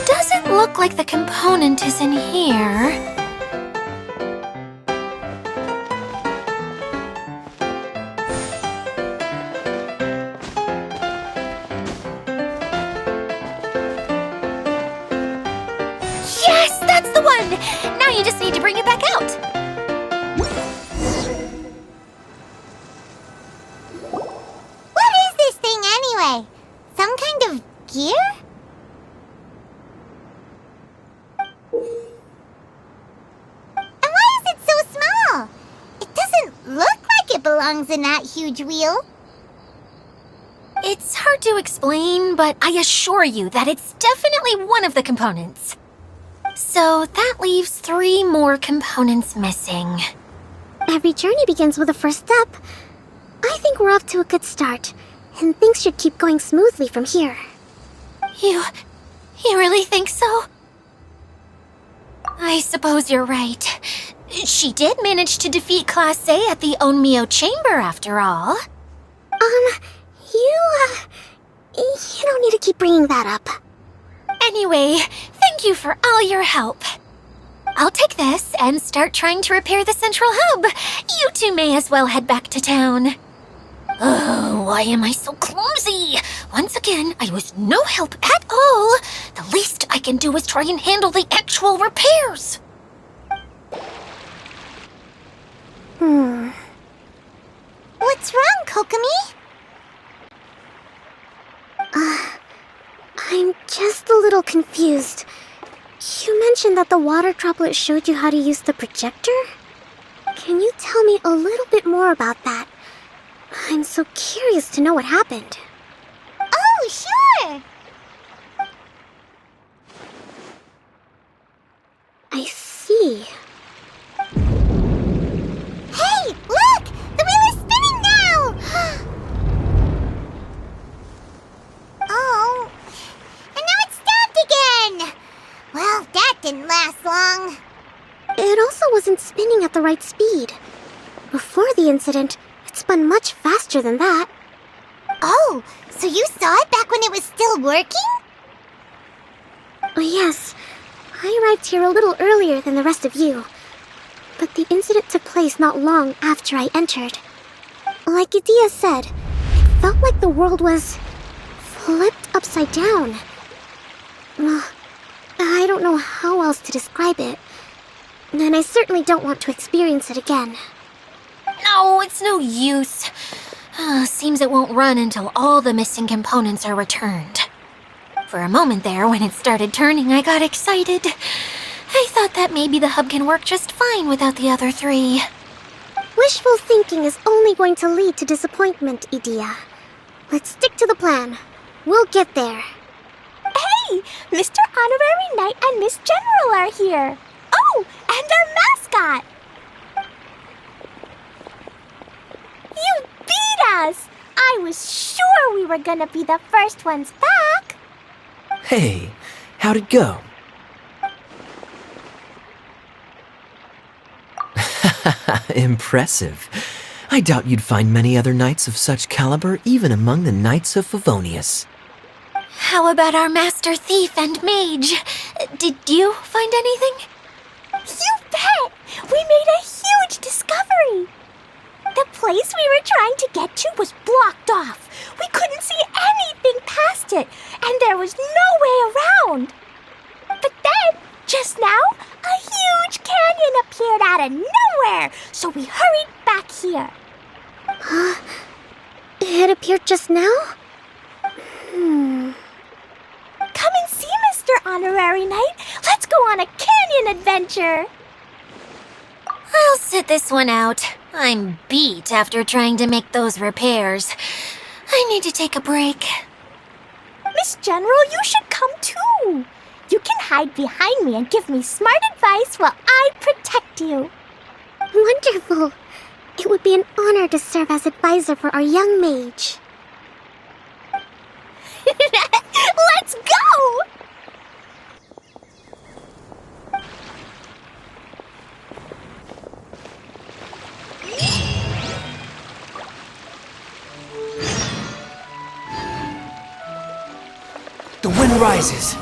Doesn't look like the component is in here. Yes, that's the one! Now you just need to bring it back out. What is this thing anyway? Some kind of gear? And why is it so small? It doesn't look like it belongs in that huge wheel. It's hard to explain, but I assure you that it's definitely one of the components. So that leaves 3 more components missing. Every journey begins with a first step. I think we're off to a good start, and things should keep going smoothly from here. You really think so? I suppose you're right. She did manage to defeat Class A at the Onmyo Chamber after all. You don't need to keep bringing that up. Anyway, thank you for all your help. I'll take this and start trying to repair the central hub. You two may as well head back to town. Oh, why am I so clumsy? Once again, I was no help at all. The least I can do is try and handle the actual repairs. What's wrong, Kokomi? I'm just a little confused. You mentioned that the water droplet showed you how to use the projector? Can you tell me a little bit more about that? I'm so curious to know what happened. Oh, sure! I see. Hey, look! The wheel is spinning now! Oh, and now it's stopped again! Well, that didn't last long. It also wasn't spinning at the right speed. before the incident, it spun much faster than that. Oh, so you saw it back when it was still working? Oh, yes. I arrived here a little earlier than the rest of you. But the incident took place not long after I entered. Like Idia said, it felt like the world was flipped upside down. Well, I don't know how else to describe it. And I certainly don't want to experience it again. No, it's no use. Seems it won't run until all the missing components are returned. For a moment there, when it started turning, I got excited. I thought that maybe the hub can work just fine without the other three. Wishful thinking is only going to lead to disappointment, Idia. Let's stick to the plan. We'll get there. Hey! Mr. Honorary Knight and Miss General are here. Oh, and our mascot! You beat us! I was sure we were gonna be the first ones back. Hey, how'd it go? Impressive. I doubt you'd find many other knights of such caliber even among the Knights of Favonius. How about our master thief and mage? Did you find anything? You bet! We made a huge discovery! The place we were trying to get to was blocked off. We couldn't see anything past it, and there was no way around. But then, just now, a huge canyon appeared out of nowhere, so we hurried back here. It appeared just now? Come and see, Mr. Honorary Knight. Let's go on a canyon adventure. I'll sit this one out. I'm beat after trying to make those repairs. I need to take a break. Miss General, you should come too. You can hide behind me and give me smart advice while I protect you. Wonderful. It would be an honor to serve as advisor for our young mage. Let's go! The wind rises.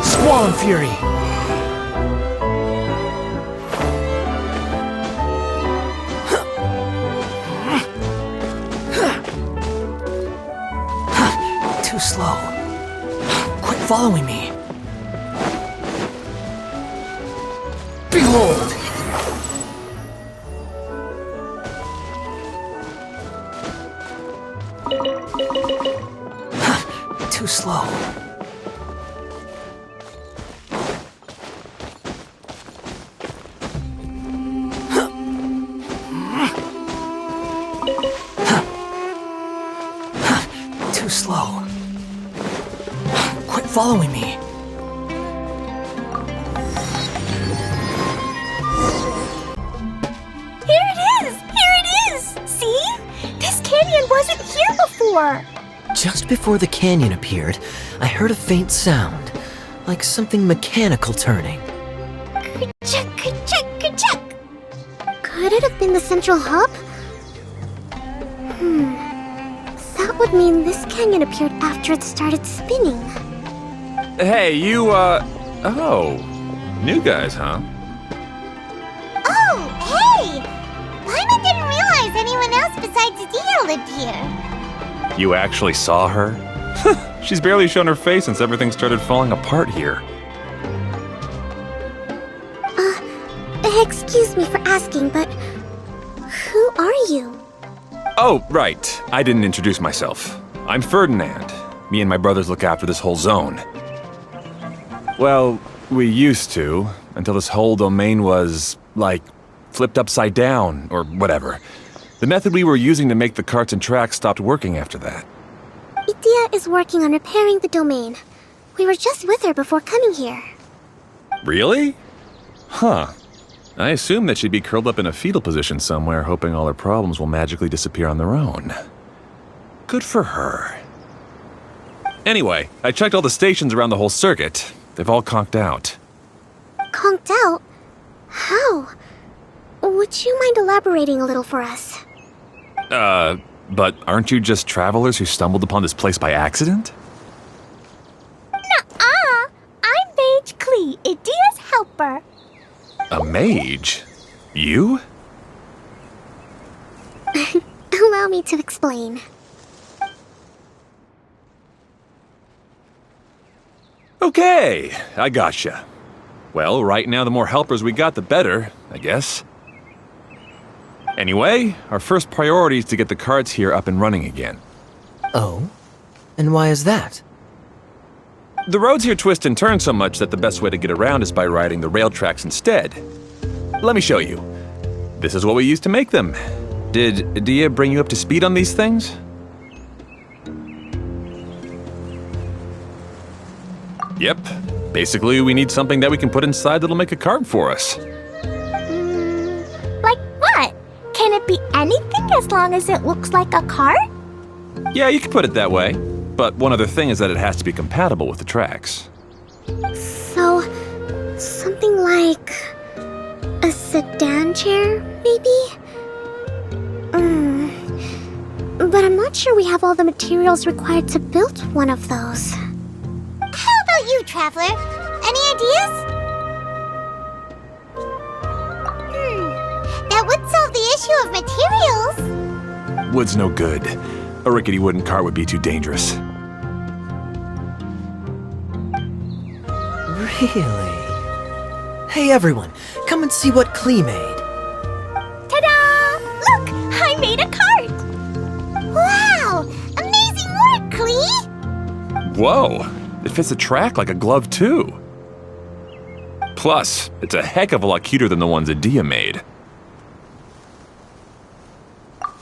Squall Fury! Too slow. Quit following me. Behold! Too slow. Too slow. Quit following me. Here it is! Here it is! See? This canyon wasn't here before. Just before the canyon appeared, I heard a faint sound, like something mechanical turning. Ka-chuck, ka-chuck, ka-chuck. Could it have been the central hub? That would mean this canyon appeared after it started spinning. Hey, you, oh. New guys, huh? Oh, hey! Paimon didn't realize anyone else besides Adia lived here. You actually saw her? She's barely shown her face since everything started falling apart here. Excuse me for asking, but who are you? Oh, right. I didn't introduce myself. I'm Ferdinand. Me and my brothers look after this whole zone. Well, we used to, until this whole domain was, like, flipped upside down, or whatever. The method we were using to make the carts and tracks stopped working after that. Idia is working on repairing the domain. We were just with her before coming here. Really? Huh. I assume that she'd be curled up in a fetal position somewhere, hoping all her problems will magically disappear on their own. Good for her. Anyway, I checked all the stations around the whole circuit. They've all conked out. Conked out? How? Would you mind elaborating a little for us? But aren't you just travelers who stumbled upon this place by accident? Nuh-uh! I'm Mage Klee, Idia's helper. A mage? You? Allow me to explain. Okay, I gotcha. Well, right now the more helpers we got, the better, I guess. Anyway, our first priority is to get the carts here up and running again. Oh? And why is that? The roads here twist and turn so much that the best way to get around is by riding the rail tracks instead. Let me show you. This is what we used to make them. Did Idia bring you up to speed on these things? Yep. Basically, we need something that we can put inside that'll make a cart for us. Like what? Can it be anything as long as it looks like a cart? Yeah, you can put it that way. But one other thing is that it has to be compatible with the tracks. So, something like a sedan chair, maybe? But I'm not sure we have all the materials required to build one of those. How about you, Traveler? Any ideas? That would solve the issue of materials. Wood's no good. A rickety wooden cart would be too dangerous. Really? Hey everyone, come and see what Klee made. Ta-da! Look! I made a cart! Wow! Amazing work, Klee! Whoa! It fits the track like a glove, too. Plus, it's a heck of a lot cuter than the ones Idia made.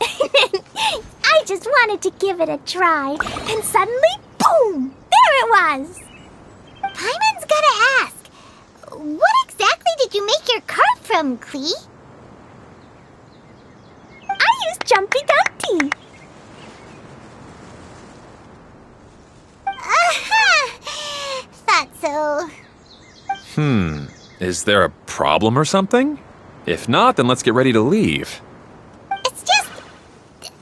I just wanted to give it a try, and suddenly, boom! There it was! Paimon's gotta ask, what exactly did you make your cart from, Klee? I used Jumpy Dumpty. Thought so. Is there a problem or something? If not, then let's get ready to leave. It's just...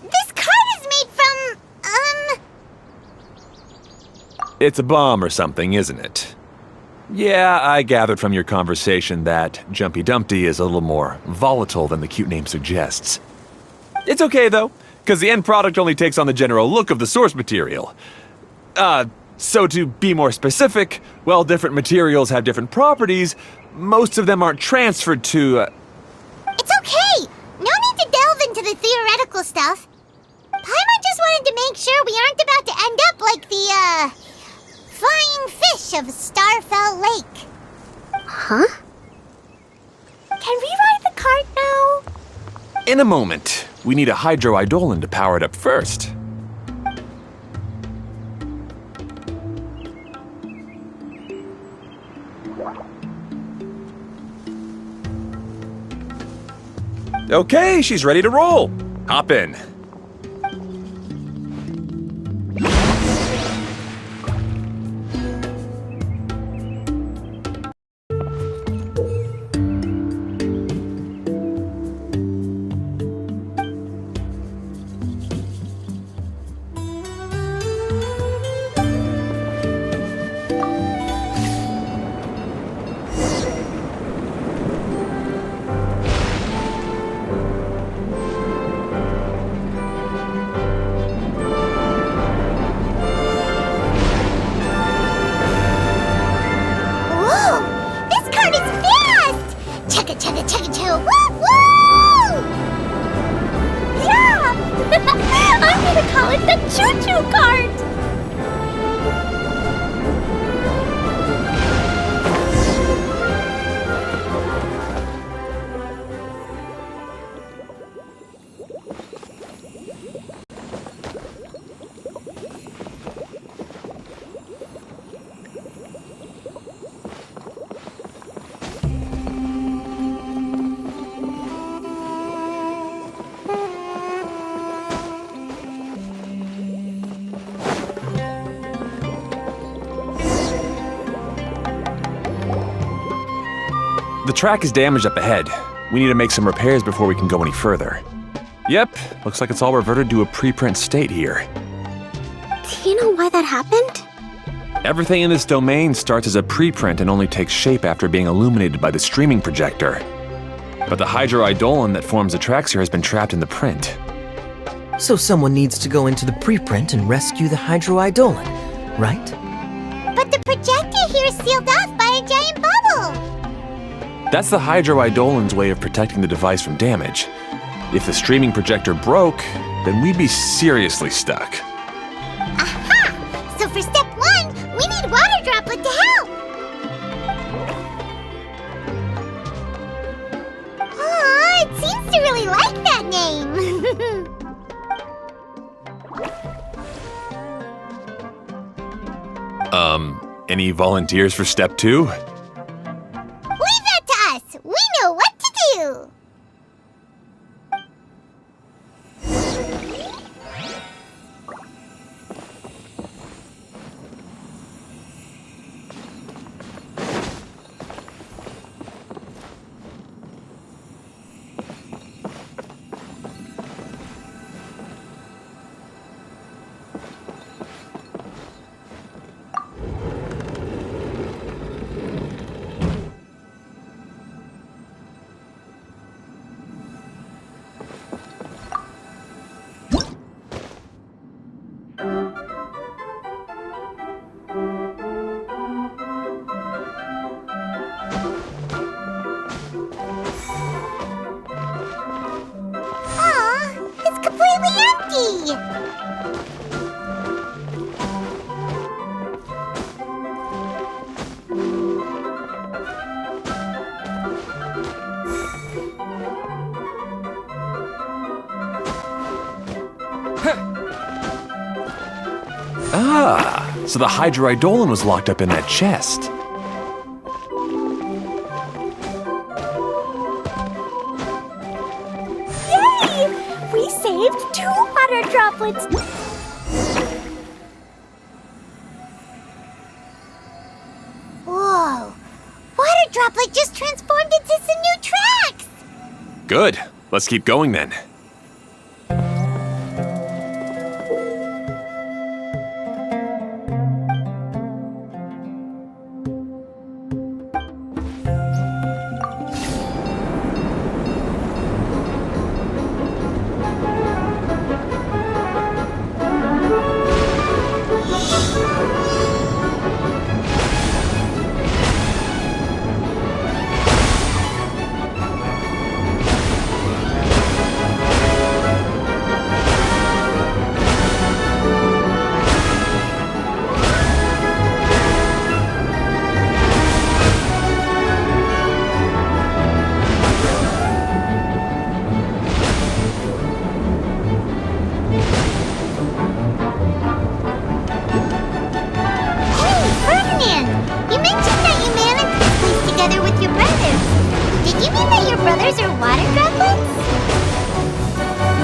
this cart is made from, It's a bomb or something, isn't it? Yeah, I gathered from your conversation that Jumpy Dumpty is a little more volatile than the cute name suggests. It's okay, though, because the end product only takes on the general look of the source material. So to be more specific, while different materials have different properties, most of them aren't transferred to, It's okay! No need to delve into the theoretical stuff. Paimon just wanted to make sure we aren't about to end up like the, flying fish of Starfell Lake. Huh? Can we ride the cart now? In a moment. We need a hydroidolin to power it up first. Okay, she's ready to roll. Hop in. Whoa! This cart is fast! Chugga chugga chugga chugga woo woo! Yeah! I'm gonna call it the choo-choo cart! track is damaged up ahead. We need to make some repairs before we can go any further. Yep, looks like it's all reverted to a preprint state here. Do you know why that happened? Everything in this domain starts as a preprint and only takes shape after being illuminated by the streaming projector. But the hydroidolin that forms the tracks here has been trapped in the print. So someone needs to go into the preprint and rescue the hydroidolin, right? But the projector here is sealed off by a giant bubble. That's the hydroidolin's way of protecting the device from damage. If the streaming projector broke, then we'd be seriously stuck. Aha! So for step 1, we need Water Droplet to help. Aw, it seems to really like that name. Any volunteers for step 2? Leave that to us. We know what to do. So the hydroidolin was locked up in that chest. Yay! We saved 2 water droplets. Whoa! Water Droplet just transformed into some new tracks! Good. Let's keep going then.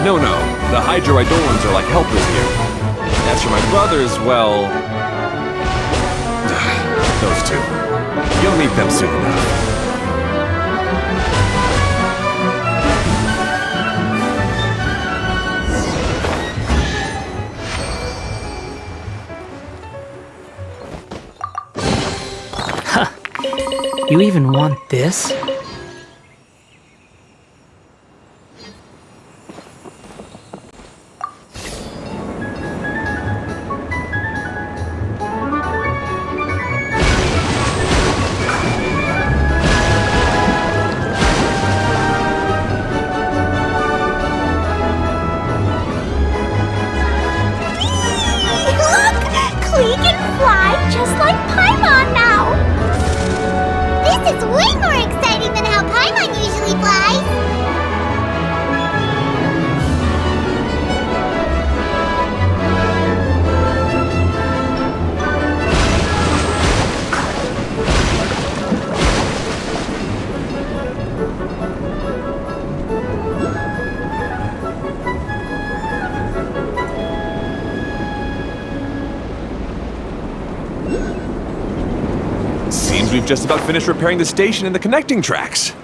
No, the hydroidolins are like helpers here. As for my brothers, well... those two. You'll meet them soon enough. You even want this? It's way more exciting than how Paimon usually flies! Seems we've just about finished repairing the station and the connecting tracks.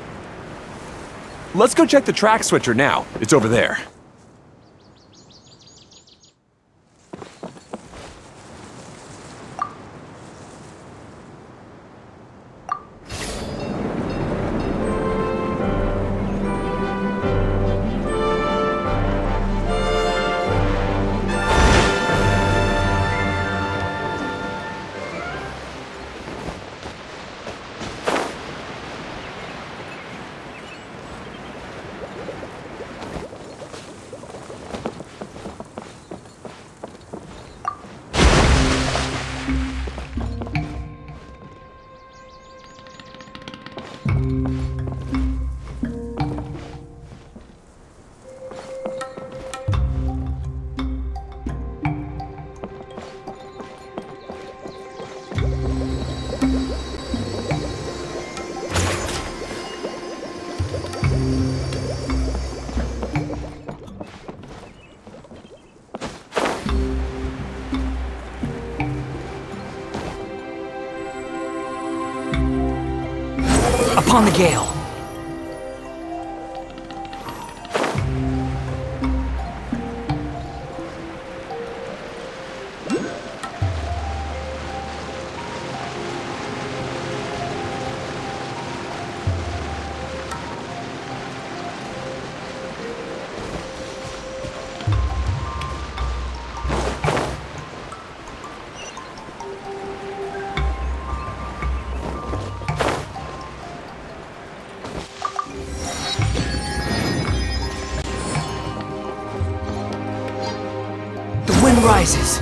Let's go check the track switcher now. It's over there. Upon the gale. The wind rises.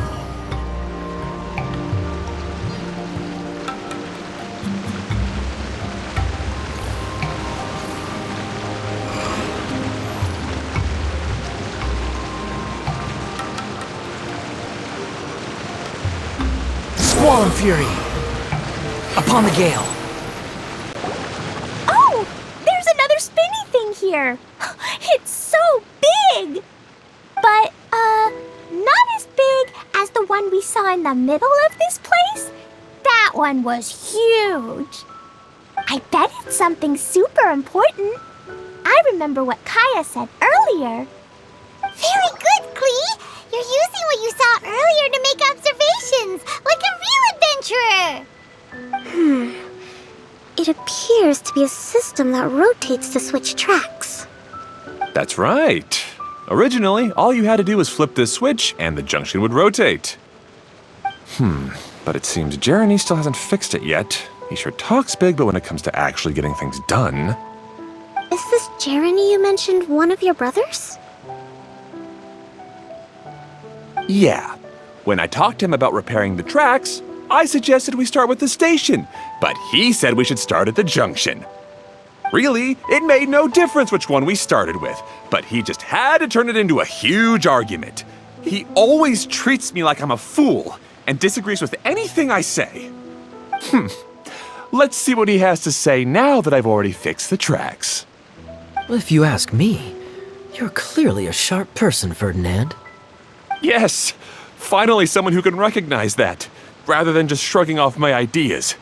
Squall and fury. Upon the gale. Oh, there's another spinny thing here. It's so big. But, not as big as the one we saw in the middle of this place. That one was huge. I bet it's something super important. I remember what Kaya said earlier. Very good, Klee! You're using what you saw earlier to make observations, like a real adventurer! It appears to be a system that rotates to switch tracks. That's right. Originally, all you had to do was flip this switch and the junction would rotate. But it seems Jeremy still hasn't fixed it yet. He sure talks big, but when it comes to actually getting things done... Is this Jeremy you mentioned one of your brothers? Yeah. When I talked to him about repairing the tracks, I suggested we start with the station, but he said we should start at the junction. Really, it made no difference which one we started with, but he just had to turn it into a huge argument. He always treats me like I'm a fool and disagrees with anything I say. Let's see what he has to say now that I've already fixed the tracks. Well, if you ask me, you're clearly a sharp person, Ferdinand. Yes, finally someone who can recognize that, rather than just shrugging off my ideas.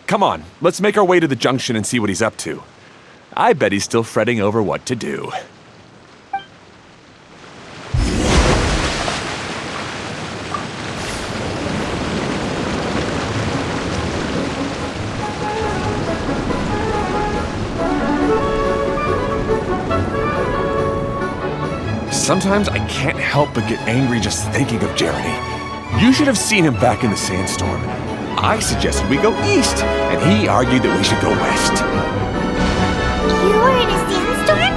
Come on, let's make our way to the junction and see what he's up to. I bet he's still fretting over what to do. Sometimes I can't help but get angry just thinking of Jeremy. You should have seen him back in the sandstorm. I suggested we go east, and he argued that we should go west. You were in a sandstorm?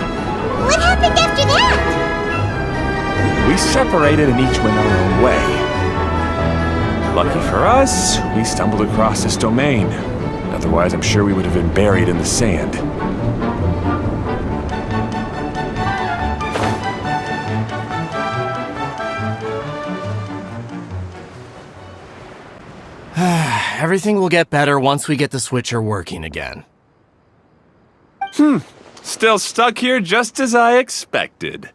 What happened after that? We separated and each went our own way. Lucky for us, we stumbled across this domain. Otherwise, I'm sure we would have been buried in the sand. Everything will get better once we get the switcher working again. Still stuck here just as I expected.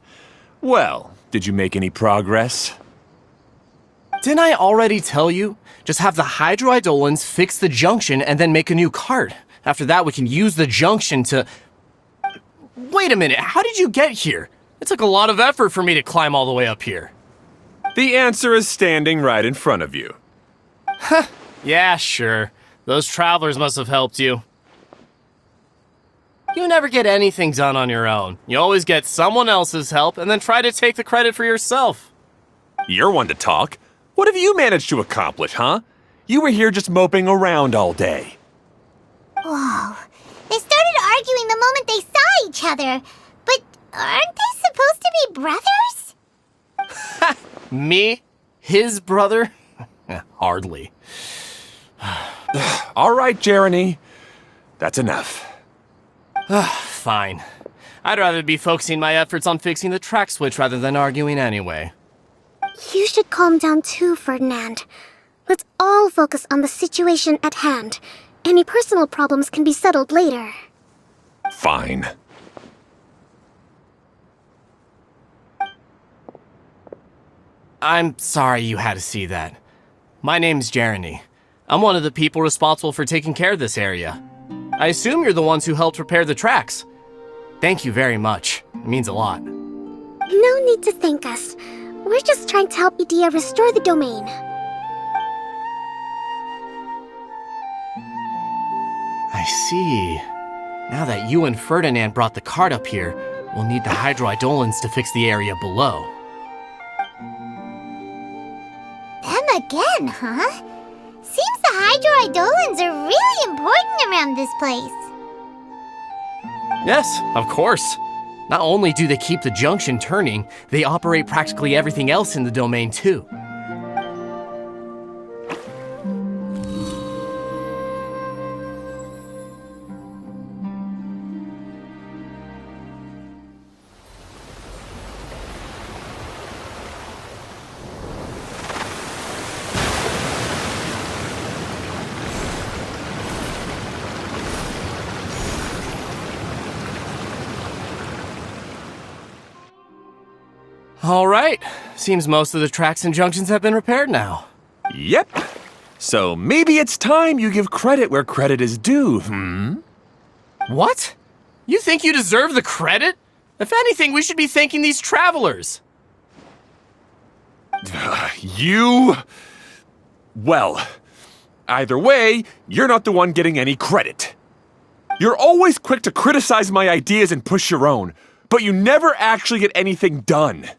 Well, did you make any progress? Didn't I already tell you? Just have the hydroidolins fix the junction and then make a new cart. After that, we can use the junction to... Wait a minute, how did you get here? It took a lot of effort for me to climb all the way up here. The answer is standing right in front of you. Yeah, sure. Those travelers must have helped you. You never get anything done on your own. You always get someone else's help and then try to take the credit for yourself. You're one to talk. What have you managed to accomplish, huh? You were here just moping around all day. Whoa. They started arguing the moment they saw each other. But aren't they supposed to be brothers? Me? His brother? Hardly. All right, Jeremy. That's enough. Fine. I'd rather be focusing my efforts on fixing the track switch rather than arguing anyway. You should calm down too, Ferdinand. Let's all focus on the situation at hand. Any personal problems can be settled later. Fine. I'm sorry you had to see that. My name's Jeremy. I'm one of the people responsible for taking care of this area. I assume you're the ones who helped repair the tracks. Thank you very much. It means a lot. No need to thank us. We're just trying to help Edea restore the domain. I see. Now that you and Ferdinand brought the cart up here, we'll need the hydroidolins to fix the area below. Them again, huh? Seems the hydroidolins are really important around this place. Yes, of course. Not only do they keep the junction turning, they operate practically everything else in the domain too. All right. Seems most of the tracks and junctions have been repaired now. Yep. So maybe it's time you give credit where credit is due, What? You think you deserve the credit? If anything, we should be thanking these travelers. Well, either way, you're not the one getting any credit. You're always quick to criticize my ideas and push your own, but you never actually get anything done.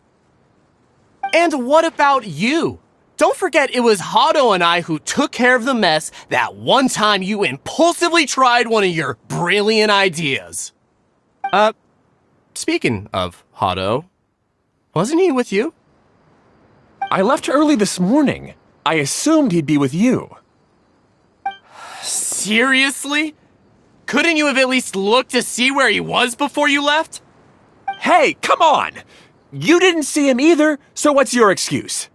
And what about you? Don't forget it was Hado and I who took care of the mess that one time you impulsively tried one of your brilliant ideas. Speaking of Hado, wasn't he with you? I left early this morning. I assumed he'd be with you. Seriously? Couldn't you have at least looked to see where he was before you left? Hey, come on! You didn't see him either, so what's your excuse?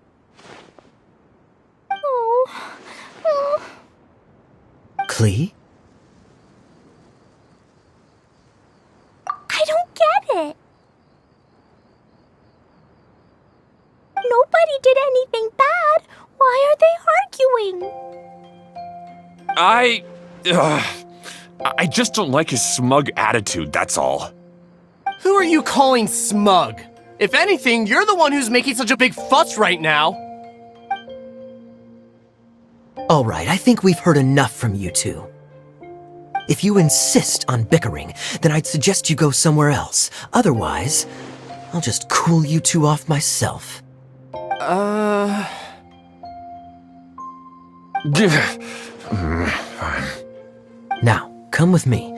Klee? I don't get it. Nobody did anything bad. Why are they arguing? I just don't like his smug attitude, that's all. Who are you calling smug? If anything, you're the one who's making such a big fuss right now. All right, I think we've heard enough from you two. If you insist on bickering, then I'd suggest you go somewhere else. Otherwise, I'll just cool you two off myself. Now, come with me.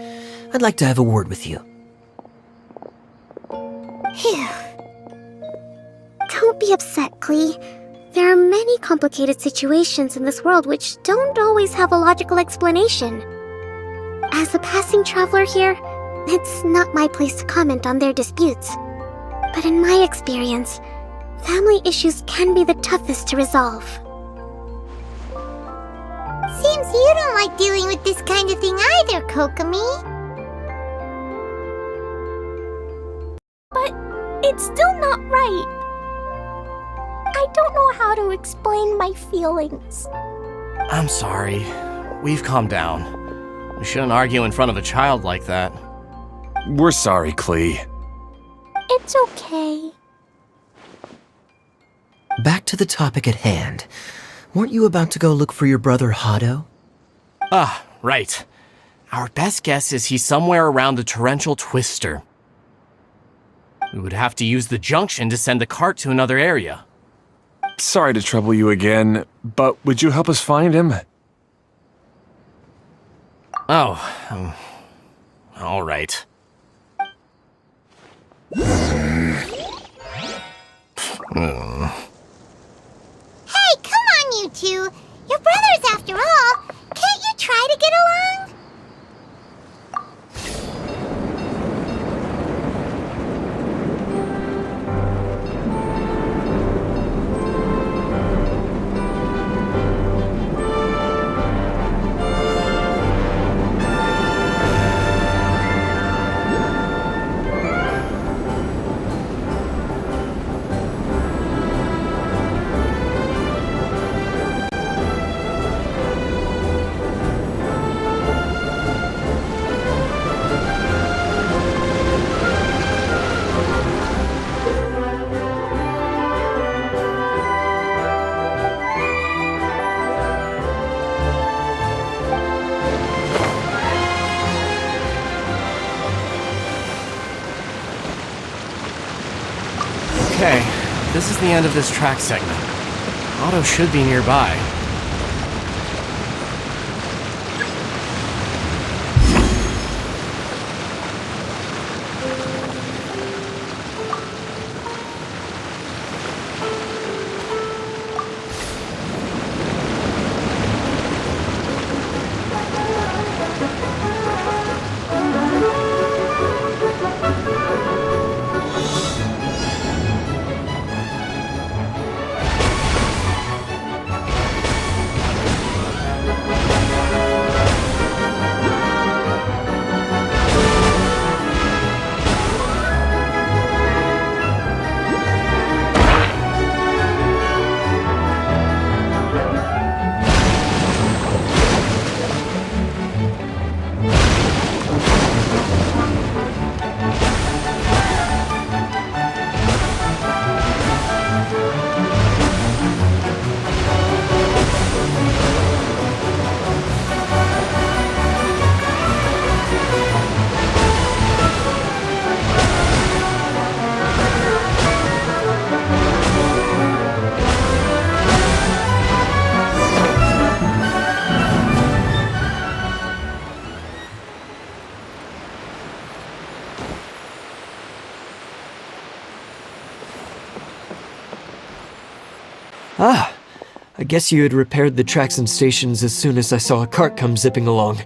I'd like to have a word with you. Phew. Don't be upset, Klee. There are many complicated situations in this world which don't always have a logical explanation. As a passing traveler here, it's not my place to comment on their disputes. But in my experience, family issues can be the toughest to resolve. Seems you don't like dealing with this kind of thing either, Kokomi. But it's still not right. I don't know how to explain my feelings. I'm sorry. We've calmed down. We shouldn't argue in front of a child like that. We're sorry, Klee. It's okay. Back to the topic at hand. Weren't you about to go look for your brother Hado? Ah, right. Our best guess is he's somewhere around the torrential twister. We would have to use the junction to send the cart to another area. Sorry to trouble you again, but would you help us find him? Oh, all right. Hey, come on, you two. You're brothers after all. Can't you try to get along? Okay, this is the end of this track segment. Otto should be nearby. Ah, I guess you had repaired the tracks and stations as soon as I saw a cart come zipping along.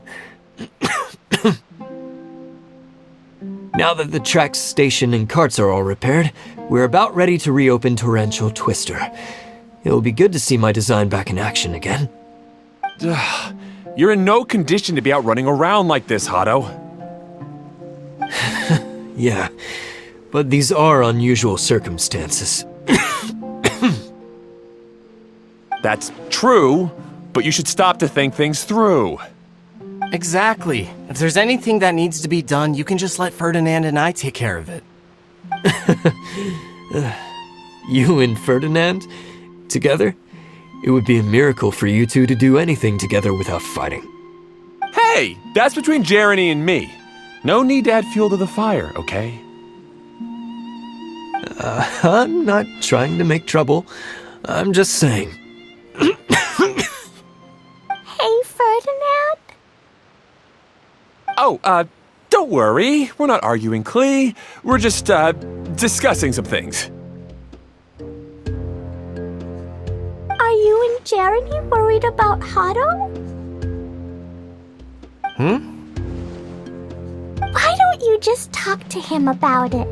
Now that the tracks, station, and carts are all repaired, we're about ready to reopen Torrential Twister. It'll be good to see my design back in action again. You're in no condition to be out running around like this, Hado. Yeah, but these are unusual circumstances. That's true, but you should stop to think things through. Exactly. If there's anything that needs to be done, you can just let Ferdinand and I take care of it. You and Ferdinand? Together? It would be a miracle for you two to do anything together without fighting. Hey, that's between Jeremy and me. No need to add fuel to the fire, okay? I'm not trying to make trouble. I'm just saying. Hey, Ferdinand? Oh, don't worry. We're not arguing, Klee. We're just, discussing some things. Are you and Jeremy worried about Hado? Why don't you just talk to him about it?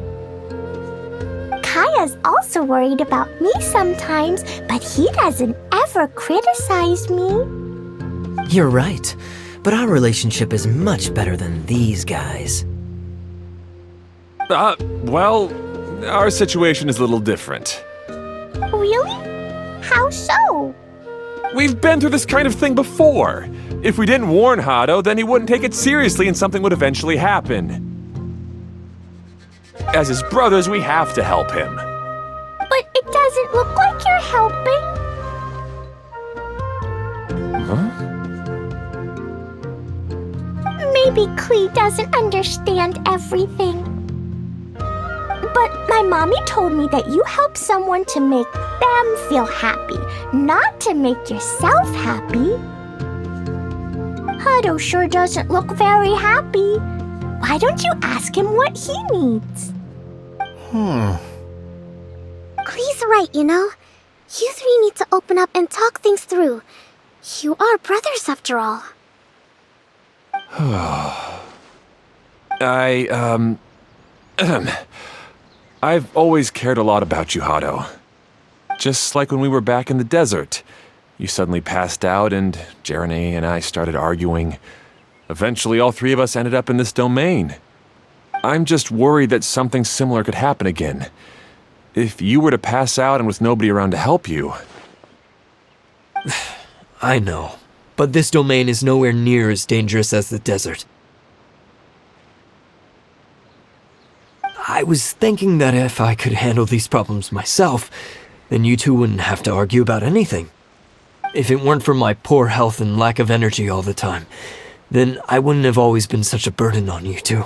Kaya's also worried about me sometimes, but he doesn't ever criticize me. You're right, but our relationship is much better than these guys. Well, our situation is a little different. Really? How so? We've been through this kind of thing before. If we didn't warn Hado, then he wouldn't take it seriously and something would eventually happen. As his brothers, we have to help him. But it doesn't look like you're helping. Huh? Maybe Klee doesn't understand everything. But my mommy told me that you help someone to make them feel happy, not to make yourself happy. Hado sure doesn't look very happy. Why don't you ask him what he needs? Klee's right, you know. You three need to open up and talk things through. You are brothers after all. I've always cared a lot about you, Hado. Just like when we were back in the desert. You suddenly passed out and Jerene and I started arguing. Eventually, all three of us ended up in this domain. I'm just worried that something similar could happen again. If you were to pass out and with nobody around to help you... I know, but this domain is nowhere near as dangerous as the desert. I was thinking that if I could handle these problems myself, then you two wouldn't have to argue about anything. If it weren't for my poor health and lack of energy all the time, then I wouldn't have always been such a burden on you two.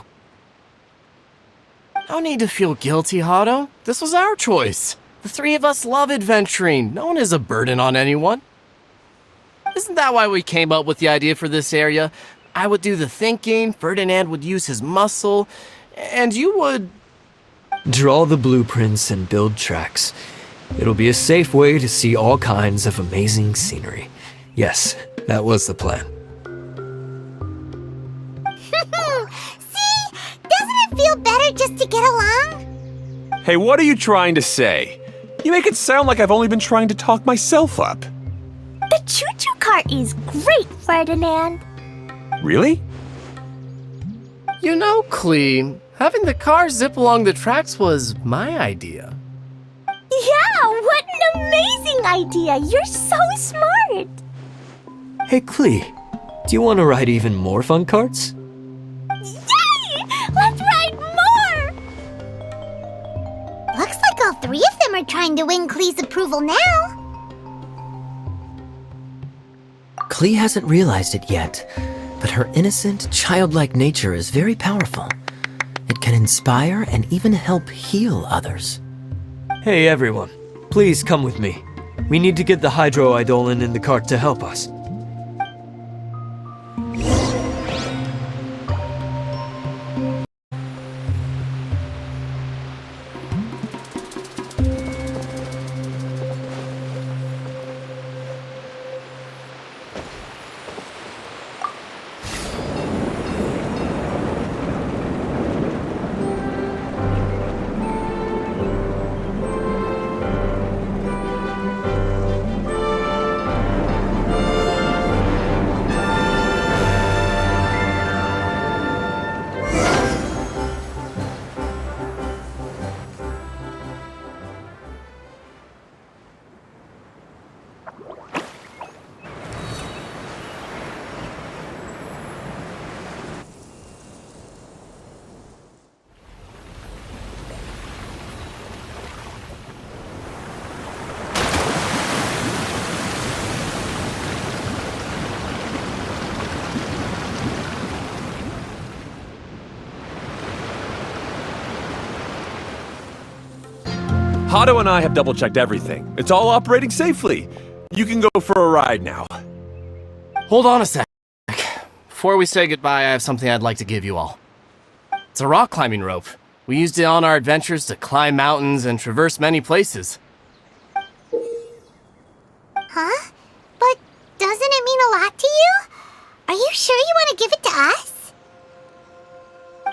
No need to feel guilty, Hado. This was our choice. The three of us love adventuring. No one is a burden on anyone. Isn't that why we came up with the idea for this area? I would do the thinking, Ferdinand would use his muscle, and you would... Draw the blueprints and build tracks. It'll be a safe way to see all kinds of amazing scenery. Yes, that was the plan. See? Doesn't it feel better just to get along? Hey, what are you trying to say? You make it sound like I've only been trying to talk myself up. The choo-choo cart is great, Ferdinand. Really? You know, Klee, having the car zip along the tracks was my idea. Yeah, what an amazing idea! You're so smart! Hey Klee, do you want to ride even more fun carts? Yay! Let's ride more! Looks like all three of them are trying to win Klee's approval now. Klee hasn't realized it yet, but her innocent, childlike nature is very powerful. It can inspire and even help heal others. Hey everyone, please come with me. We need to get the hydroidolin in the cart to help us. Hado and I have double-checked everything. It's all operating safely. You can go for a ride now. Hold on a sec. Before we say goodbye, I have something I'd like to give you all. It's a rock climbing rope. We used it on our adventures to climb mountains and traverse many places. Huh? But doesn't it mean a lot to you? Are you sure you want to give it to us?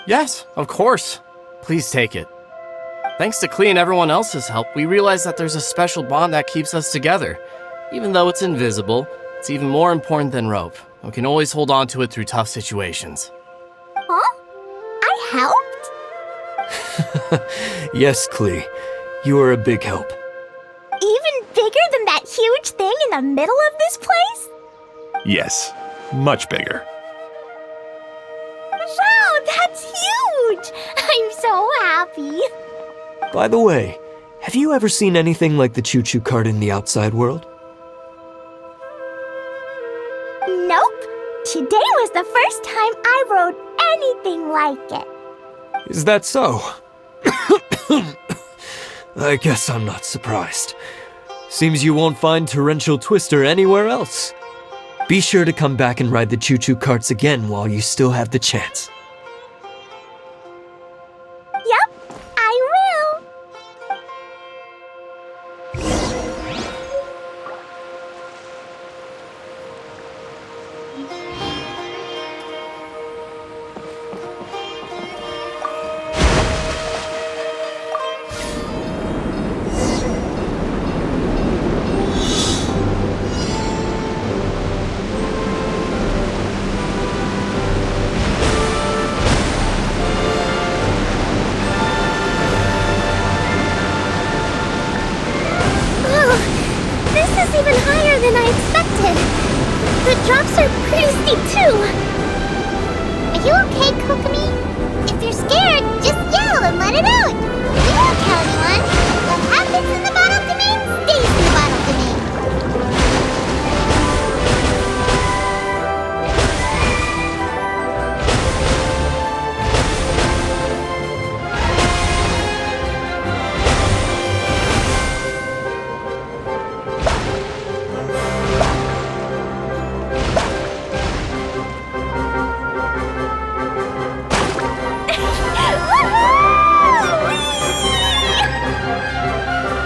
Yes, of course. Please take it. Thanks to Klee and everyone else's help, we realized that there's a special bond that keeps us together. Even though it's invisible, it's even more important than rope. We can always hold on to it through tough situations. Huh? I helped? Yes, Klee. You are a big help. Even bigger than that huge thing in the middle of this place? Yes, much bigger. Wow, that's huge! I'm so happy. By the way, have you ever seen anything like the choo-choo cart in the outside world? Nope. Today was the first time I rode anything like it. Is that so? I guess I'm not surprised. Seems you won't find Torrential Twister anywhere else. Be sure to come back and ride the choo-choo carts again while you still have the chance. Yep, I will. This is even higher than I expected. The drops are pretty steep too. Are you okay, Kokomi? If you're scared, just yell and let it out. We won't tell anyone. What happens in the bottle domain stays in the bottle domain.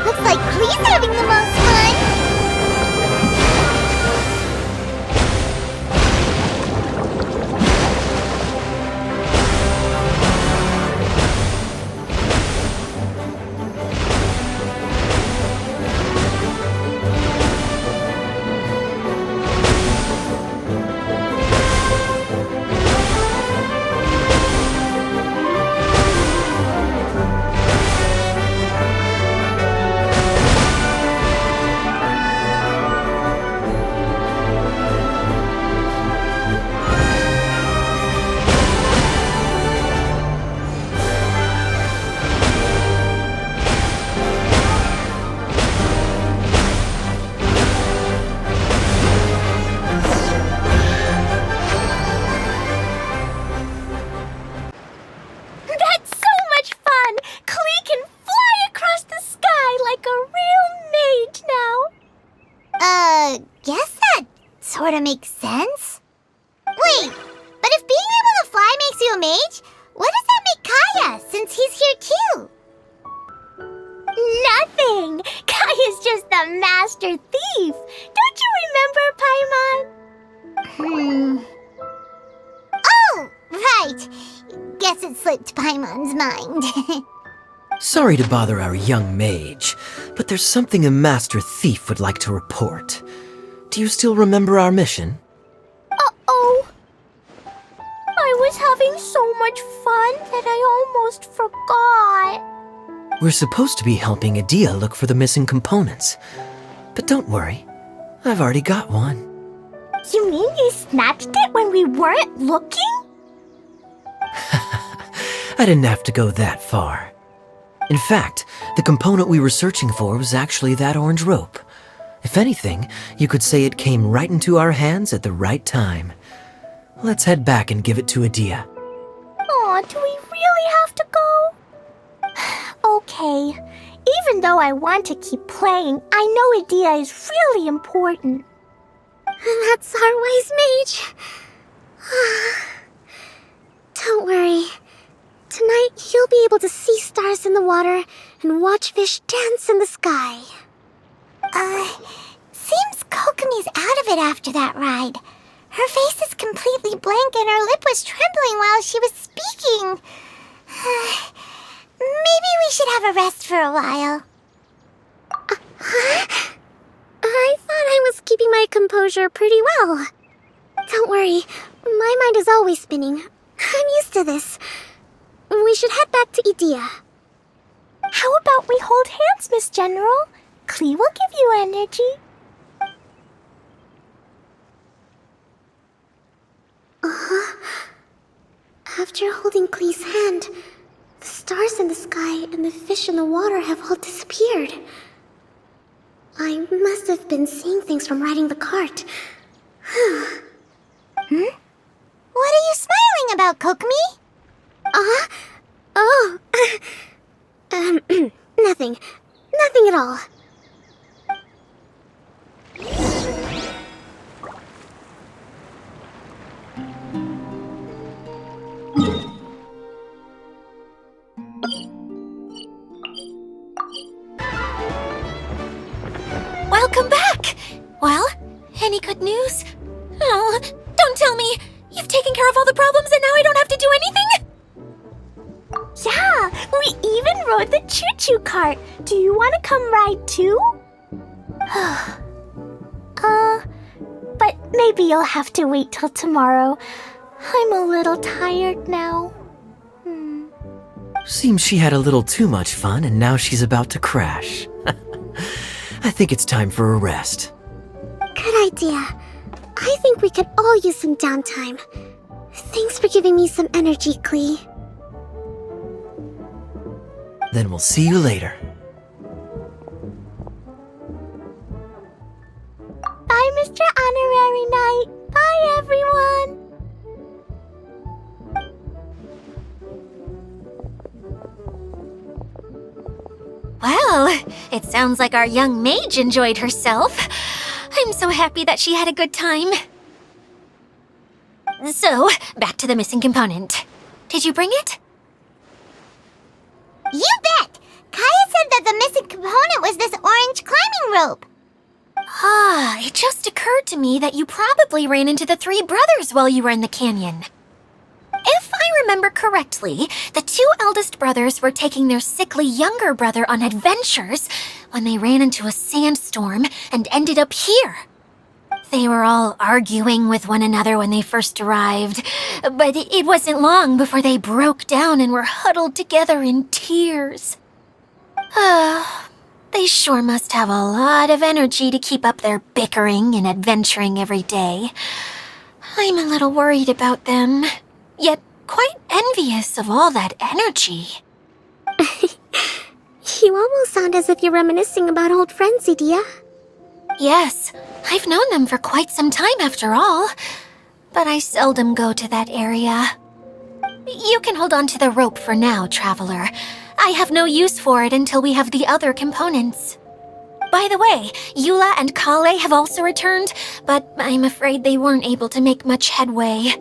Looks like Klee's having the most fun. That's so much fun! Klee can fly across the sky like a real mage now. Guess that sorta makes sense. Wait, but if being able to fly makes you a mage, what does that make Kaya, since he's here too? Nothing! Kaya's just the master thief! Don't you remember, Paimon? Oh, right. Guess it slipped Paimon's mind. Sorry to bother our young mage, but there's something a master thief would like to report. Do you still remember our mission? Uh-oh. I was having so much fun that I almost forgot. We're supposed to be helping Adia look for the missing components. But don't worry, I've already got one. You mean you snatched it when we weren't looking? I didn't have to go that far. In fact, the component we were searching for was actually that orange rope. If anything, you could say it came right into our hands at the right time. Let's head back and give it to Adia. Aw, do we really have to go? Okay. Even though I want to keep playing, I know Adia is really important. That's our wise mage. Don't worry. Tonight, you'll be able to see stars in the water and watch fish dance in the sky. Seems Kokomi's out of it after that ride. Her face is completely blank and her lip was trembling while she was speaking. Maybe we should have a rest for a while. I thought I was keeping my composure pretty well. Don't worry, my mind is always spinning. I'm used to this. We should head back to Idia. How about we hold hands, Miss General? Klee will give you energy. After holding Klee's hand, the stars in the sky and the fish in the water have all disappeared. I must have been seeing things from riding the cart. What are you smiling about, Kokomi? Oh. Nothing. Nothing at all. Welcome back! Well, any good news? Oh, don't tell me! You've taken care of all the problems and now I don't have to do anything? Yeah, we even rode the choo-choo cart. Do you want to come ride too? But maybe you'll have to wait till tomorrow. I'm a little tired now. Seems she had a little too much fun and now she's about to crash. I think it's time for a rest. Good idea. I think we could all use some downtime. Thanks for giving me some energy, Klee. Then we'll see you later. Bye, Mr. Honorary Knight. Bye, everyone. Well, it sounds like our young mage enjoyed herself. I'm so happy that she had a good time. So, back to the missing component. Did you bring it? You bet! Kaya said that the missing component was this orange climbing rope. It just occurred to me that you probably ran into the three brothers while you were in the canyon. If I remember correctly, the two eldest brothers were taking their sickly younger brother on adventures when they ran into a sandstorm and ended up here. They were all arguing with one another when they first arrived, but it wasn't long before they broke down and were huddled together in tears. They sure must have a lot of energy to keep up their bickering and adventuring every day. I'm a little worried about them, yet quite envious of all that energy. You almost sound as if you're reminiscing about old friends, Idia. Yes, I've known them for quite some time after all, but I seldom go to that area. You can hold on to the rope for now, Traveler. I have no use for it until we have the other components. By the way, Eula and Kale have also returned, but I'm afraid they weren't able to make much headway.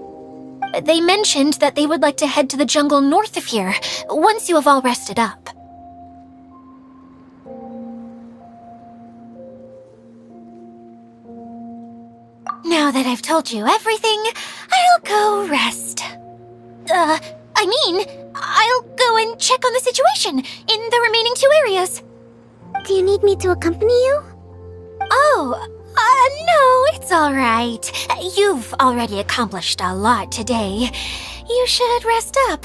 They mentioned that they would like to head to the jungle north of here, once you have all rested up. Now that I've told you everything, I'll go rest. I'll go and check on the situation in the remaining two areas. Do you need me to accompany you? No, it's all right. You've already accomplished a lot today. You should rest up.